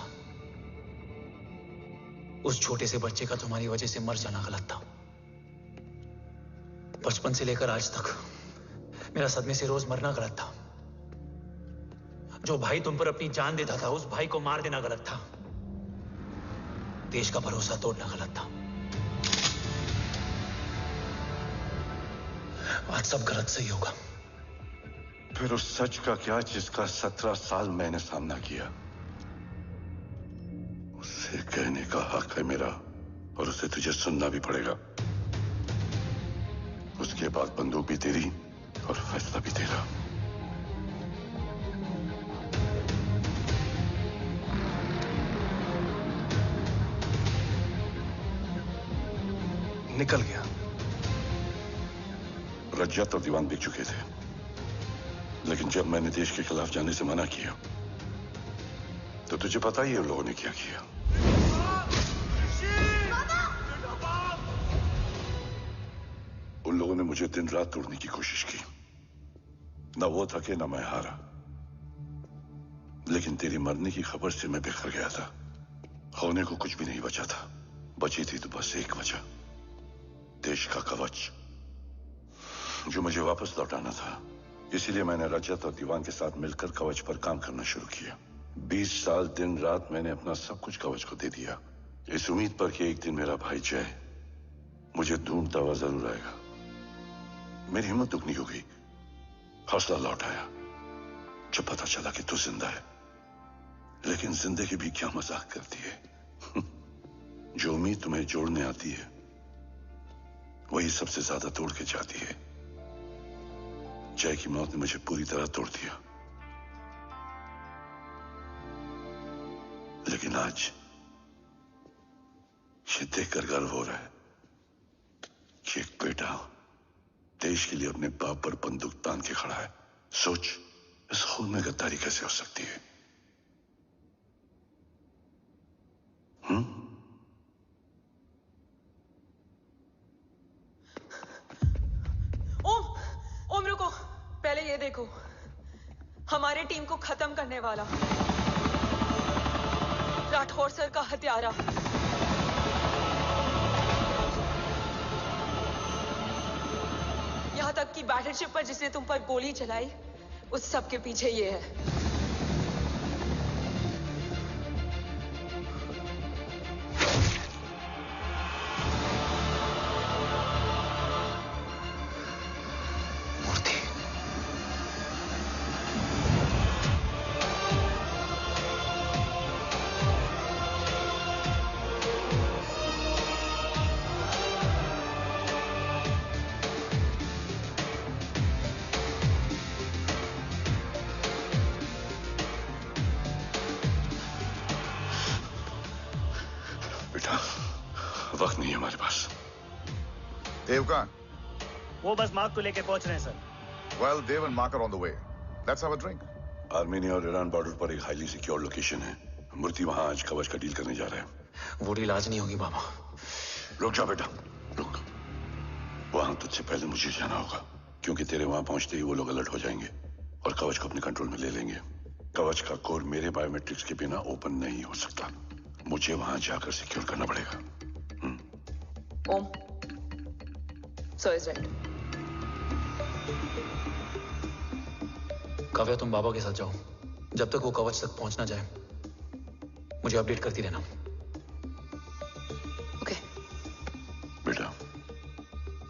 Speaker 20: उस छोटे से बच्चे का तुम्हारी वजह से मर जाना गलत था। बचपन से लेकर आज तक मेरा सदमे से रोज मरना गलत था। जो भाई तुम पर अपनी जान देता था, उस भाई को मार देना गलत था। देश का भरोसा तोड़ना गलत था। आज सब गलत सही होगा।
Speaker 9: फिर उस सच का क्या जिसका 17 साल मैंने सामना किया? उसे कहने का हक है मेरा, और उसे तुझे सुनना भी पड़ेगा। उसके बाद बंदूक भी तेरी और फैसला भी तेरा।
Speaker 2: निकल गया।
Speaker 9: रज्जत और दीवान बिक चुके थे, लेकिन जब मैंने देश के खिलाफ जाने से मना किया तो तुझे पता ही है उन लोगों ने क्या किया। उन लोगों ने मुझे दिन रात तोड़ने की कोशिश की। ना वो थके ना मैं हारा, लेकिन तेरी मरने की खबर से मैं बिखर गया था। होने को कुछ भी नहीं बचा था। बची थी तो बस एक वजह, देश का कवच जो मुझे वापस लौटाना था। इसीलिए मैंने रजत और दीवान के साथ मिलकर कवच पर काम करना शुरू किया। 20 साल दिन रात मैंने अपना सब कुछ कवच को दे दिया, इस उम्मीद पर कि एक दिन मेरा भाई जय मुझे ढूंढता हुआ जरूर आएगा। मेरी हिम्मत दुगनी हो गई, हौसला लौट आया जब पता चला कि तू जिंदा है। लेकिन जिंदगी भी क्या मजाक करती है। जो उम्मीद तुम्हें जोड़ने आती है वही सबसे ज्यादा तोड़ के जाती है। जय की मौत ने मुझे पूरी तरह तोड़ दिया, लेकिन आज ये देखकर गर्व हो रहा है कि एक बेटा देश के लिए अपने बाप पर बंदूक तान के खड़ा है। सोच, इस खून में गद्दारी कैसे हो सकती है?
Speaker 6: ओम रुको, पहले ये देखो, हमारे टीम को खत्म करने वाला राठौर सर का हत्यारा। यहां तक कि बैटलशिप पर जिसने तुम पर गोली चलाई, उस सब के पीछे ये है।
Speaker 9: वक्त नहीं है हमारे पास।
Speaker 8: देव कहाँ?
Speaker 13: वो बस मार्क को लेके पहुंच रहे हैं sir.
Speaker 8: Well, Dev and Mark are on the way. Let's have a drink.
Speaker 9: Armenia और ईरान बॉर्डर पर एक हाईली सिक्योर लोकेशन है। मूर्ति वहां आज कवच का डील करने जा रहे हैं।
Speaker 20: वो डील आज नहीं होगी बाबा।
Speaker 9: रुक जा बेटा, रुक। वहां तुझसे पहले मुझे जाना होगा, क्योंकि तेरे वहां पहुंचते ही वो लोग अलर्ट हो जाएंगे और कवच को अपने कंट्रोल में ले लेंगे। कवच का कोड मेरे बायोमेट्रिक्स के बिना ओपन नहीं हो सकता। मुझे वहां जाकर सिक्योर करना पड़ेगा।
Speaker 6: ओम, सो इज राइट।
Speaker 20: काव्या, तुम बाबा के साथ जाओ। जब तक वो कवच तक पहुंच ना जाए मुझे अपडेट करती रहना।
Speaker 6: ओके।
Speaker 9: बेटा,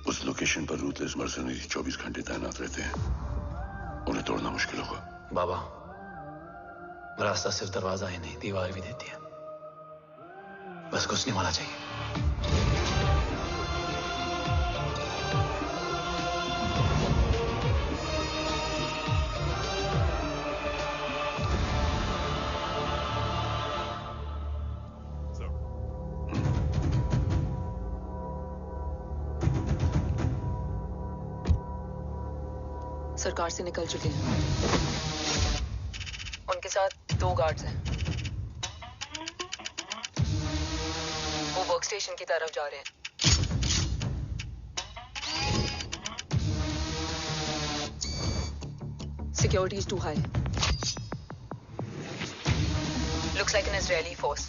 Speaker 9: उस लोकेशन पर रूथलेस मर्सनरी 24 घंटे तैनात रहते हैं। उन्हें तोड़ना मुश्किल होगा।
Speaker 20: बाबा, रास्ता सिर्फ दरवाजा ही नहीं, दीवार भी देती है। बस घुसने वाला चाहिए।
Speaker 6: सरकार से निकल चुके हैं। उनके साथ 2 गार्ड्स हैं। वो वर्क स्टेशन की तरफ जा रहे हैं। Security is too high. Looks like an Israeli force.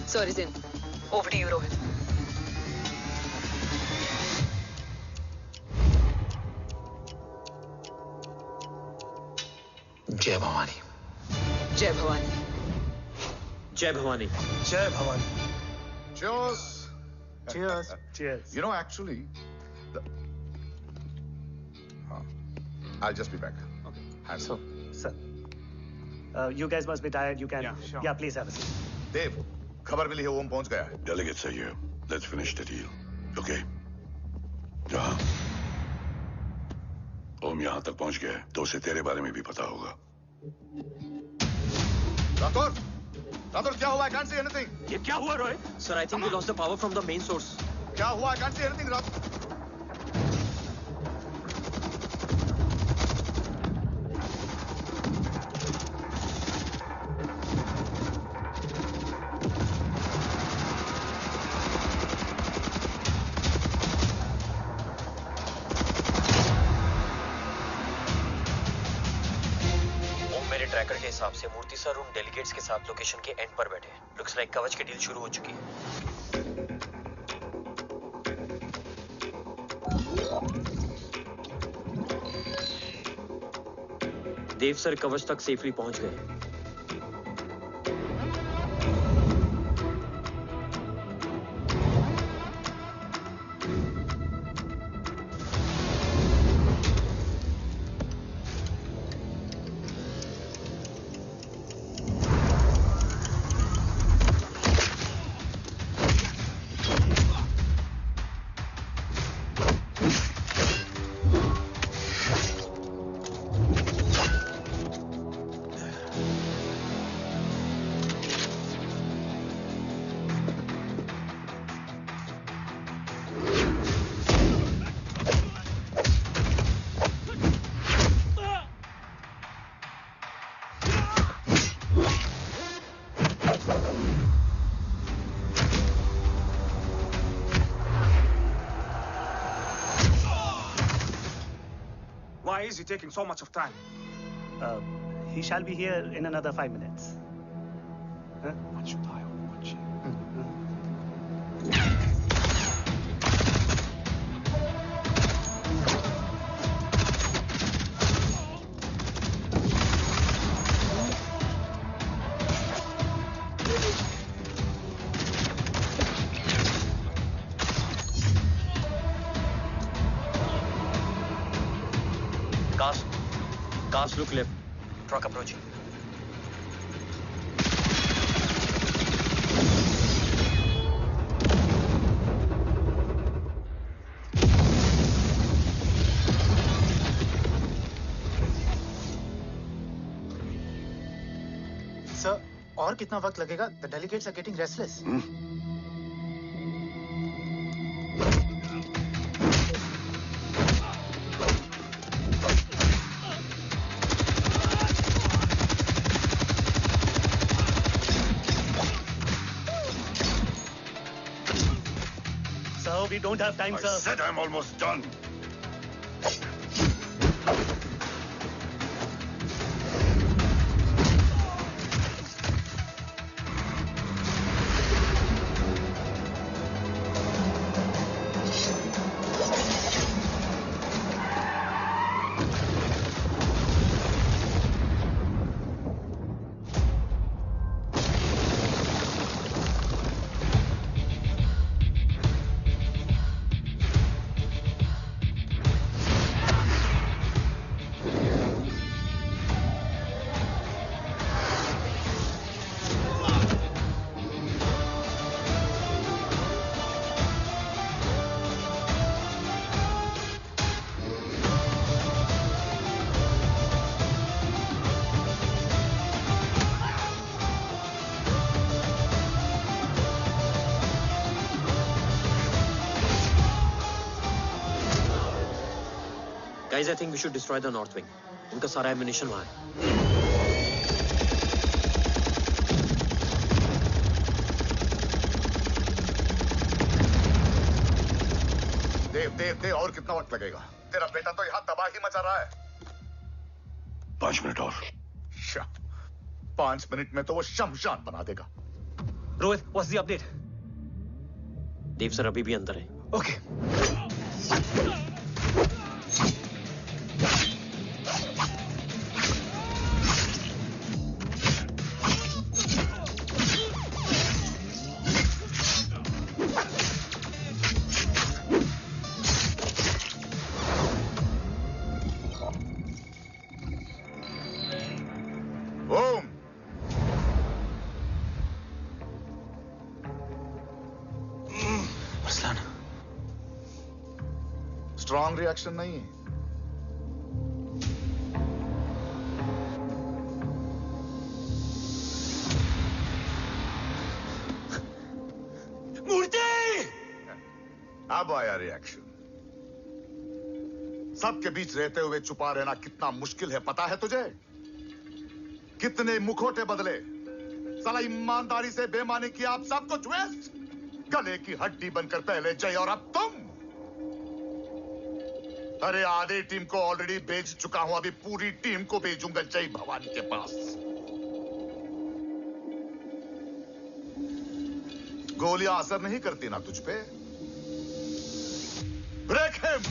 Speaker 6: Sir is in. Over to you, Rohit.
Speaker 20: जय भवानी।
Speaker 6: जय भवानी।
Speaker 7: जय भवानी।
Speaker 2: जय Bhavani.
Speaker 8: Cheers.
Speaker 13: Cheers. Cheers.
Speaker 8: You know, actually, I'll just be back.
Speaker 13: Okay.
Speaker 8: Hands
Speaker 13: So, sir, you guys must be tired. You can. Yeah, sure. Yeah, please have a seat.
Speaker 8: Dave, खबर मिली है ओम पहुंच गया है।
Speaker 9: Delegate सही है। Let's finish the deal. Okay. जहाँ ओम यहाँ तक पहुंच गया है, तो उसे तेरे बारे में भी पता होगा।
Speaker 8: राठौर, राठौर क्या हुआ? I can't see anything.
Speaker 7: ये क्या हुआ Rohit? Sir, I think we lost the power from the main source.
Speaker 8: क्या हुआ? I can't see anything, Rathore.
Speaker 7: Tracker के हिसाब से मूर्ति सर उन डेलीगेट्स के साथ लोकेशन के एंड पर बैठे हैं। लुक्स लाइक कवच की डील शुरू हो चुकी है। देव सर कवच तक सेफली पहुंच गए।
Speaker 11: Why is he taking so much of time?
Speaker 13: He shall be here in another 5 minutes. Huh?
Speaker 11: What should I watch?
Speaker 7: Cars look left. Truck approaching.
Speaker 17: Sir, और कितना वक्त लगेगा? The delegates are getting restless.
Speaker 13: We don't have time, sir.
Speaker 9: I said I'm almost done.
Speaker 7: Guys, I think we should destroy the north wing. उनका सारा ammunition वहाँ है।
Speaker 8: देव और कितना वक्त लगेगा? तेरा बेटा तो यहाँ तबाही मचा रहा है।
Speaker 9: 5 मिनट और।
Speaker 8: 5 मिनट में तो वो शमशान बना देगा।
Speaker 7: Rohit, what's the update? Dev sir अभी भी अंदर है।
Speaker 17: Okay.
Speaker 8: स्ट्रॉन्ग रिएक्शन नहीं है।
Speaker 14: मूर्ति!
Speaker 8: अब आया रिएक्शन। सबके बीच रहते हुए छुपा रहना कितना मुश्किल है पता है तुझे? कितने मुखौटे बदले, साला ईमानदारी से बेईमानी किया, आप सब कुछ वेस्ट। गले की हड्डी बनकर पहले जय और अब तुम। अरे आधे टीम को ऑलरेडी भेज चुका हूं, अभी पूरी टीम को भेजूंगा जय भवानी के पास। गोलियां असर नहीं करती ना तुझ पे? Break him.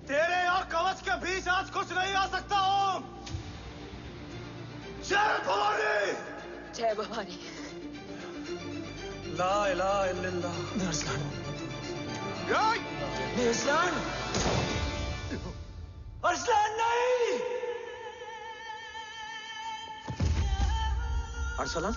Speaker 14: तेरे और कवच के बीच आज कुछ नहीं आ सकता। ओम, जय भवानी।
Speaker 6: जय भवानी।
Speaker 2: ला इलाहा इल्लल्लाह।
Speaker 14: अरसलान, अरसलान नहीं।
Speaker 7: Arsalan,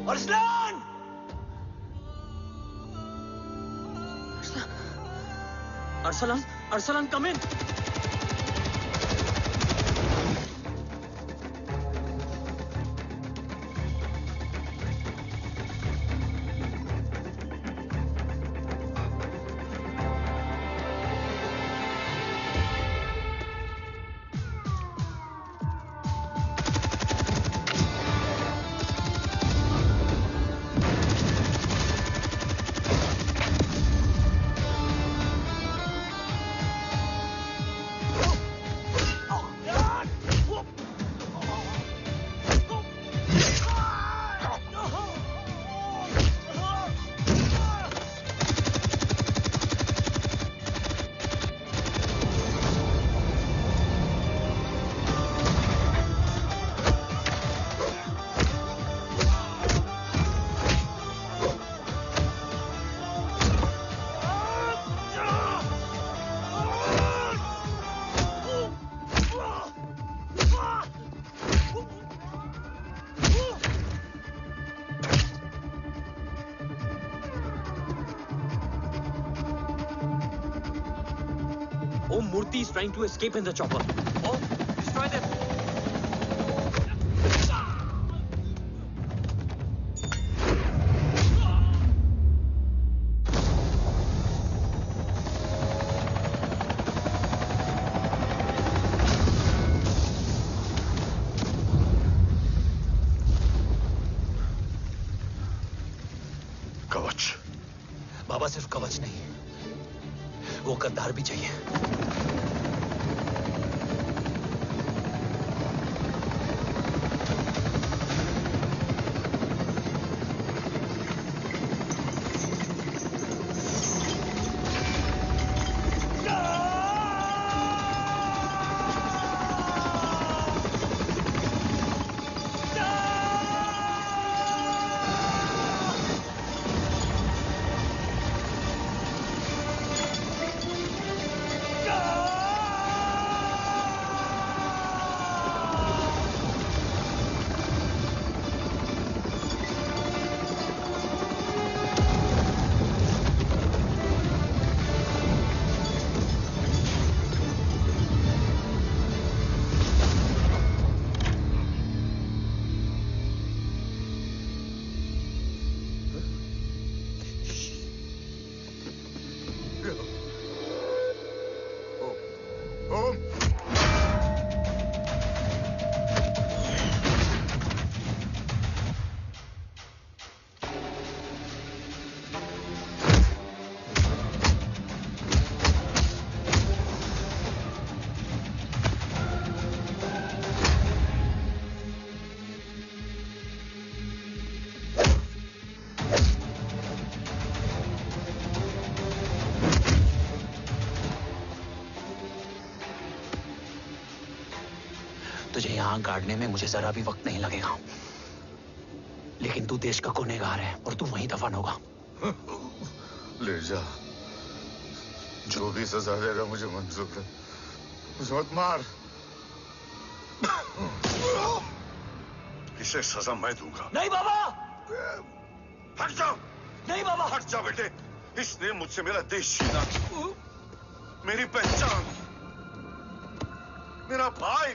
Speaker 14: Arsalan!
Speaker 7: Arsalan, Arsalan, come in. Om Murthy is trying to escape in the chopper. Oh, destroy them.
Speaker 8: कवच।
Speaker 20: बाबा सिर्फ कवच नहीं, वो गद्दार भी चाहिए। टांग काटने में मुझे जरा भी वक्त नहीं लगेगा, लेकिन तू देश का गुनहगार है और तू वहीं दफन होगा।
Speaker 8: ले जा, जो भी सजा देगा मुझे मंजूर है, मुझे मत मार। इसे सजा मैं दूंगा।
Speaker 20: नहीं बाबा,
Speaker 8: हट जाओ।
Speaker 20: नहीं बाबा,
Speaker 8: हट जा बेटे। इसने मुझसे मेरा देश छीना, मेरी पहचान, मेरा भाई,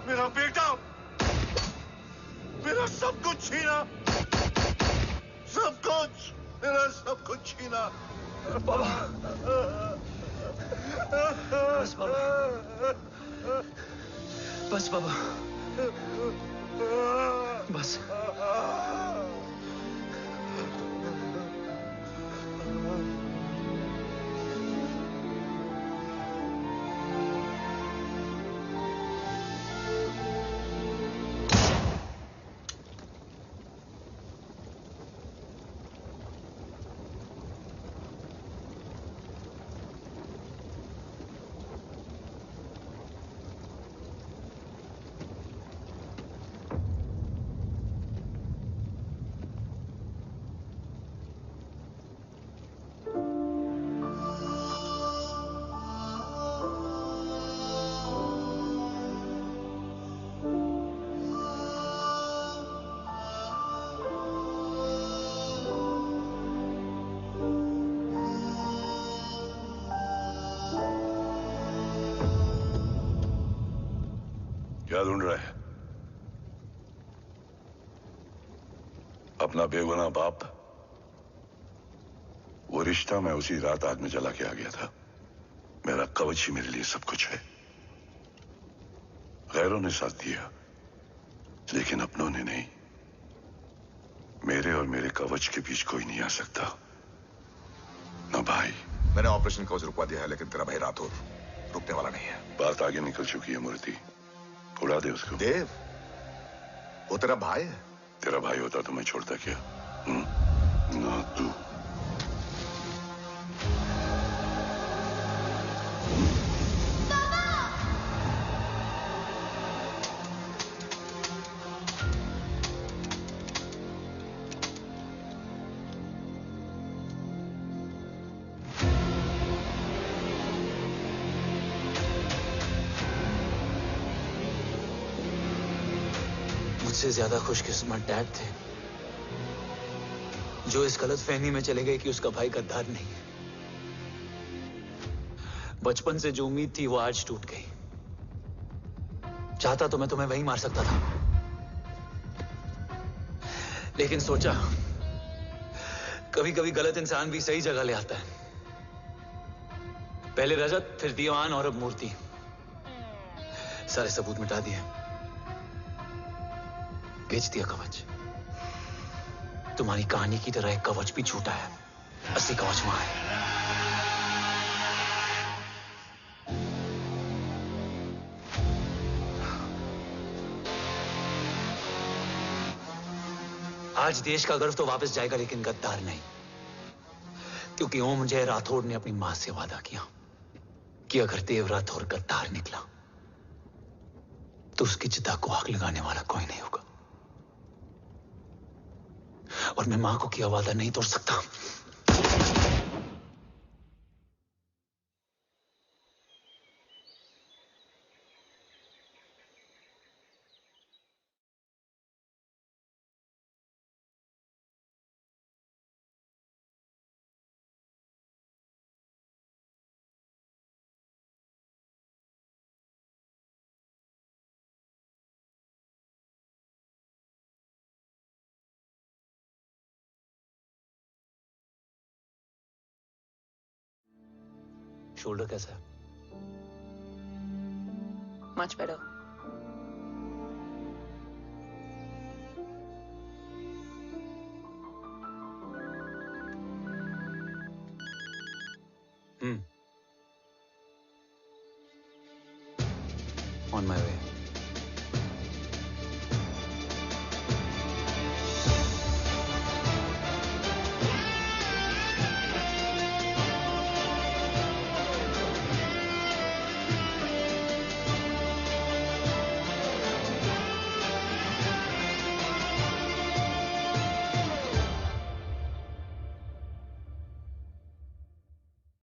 Speaker 8: मेरा बेटा, मेरा सब कुछ छीना, सब कुछ, मेरा सब कुछ छीना।
Speaker 20: बाबा, बस बाबा, बस बाबा, बस।
Speaker 8: क्या ढूंढ रहा है? अपना बेगुनाह बाप। वो रिश्ता मैं उसी रात आग में जला के आ गया था। मेरा कवच ही मेरे लिए सब कुछ है। गैरों ने साथ दिया, लेकिन अपनों ने नहीं। मेरे और मेरे कवच के बीच कोई नहीं आ सकता। ना भाई।
Speaker 1: मैंने ऑपरेशन कवच रुकवा दिया है, लेकिन तेरा भाई राठौर रुकने वाला नहीं है।
Speaker 8: बात आगे निकल चुकी है मूर्ति। उड़ा दे उसको।
Speaker 1: देव, वो तेरा भाई है।
Speaker 8: तेरा भाई होता तो मैं छोड़ता क्या? ना तू।
Speaker 20: मुझसे ज्यादा खुशकिस्मत डैड थे, जो इस गलतफहमी में चले गए कि उसका भाई गद्दार नहीं है। बचपन से जो उम्मीद थी वो आज टूट गई। चाहता तो मैं तुम्हें वहीं मार सकता था, लेकिन सोचा कभी कभी गलत इंसान भी सही जगह ले आता है। पहले रजत, फिर दीवान और अब मूर्ति। सारे सबूत मिटा दिए, बेच दिया कवच। तुम्हारी कहानी की तरह एक कवच भी झूठा है। असली कवच वहां है। आज देश का गर्व तो वापस जाएगा, लेकिन गद्दार नहीं। क्योंकि ओम जय राठौड़ ने अपनी मां से वादा किया कि अगर देव राठौड़ गद्दार निकला तो उसकी चिता को आग लगाने वाला कोई नहीं होगा। और मैं मां को किया वादा नहीं तोड़ सकता। शोल्डर कैसा है?
Speaker 6: Much better.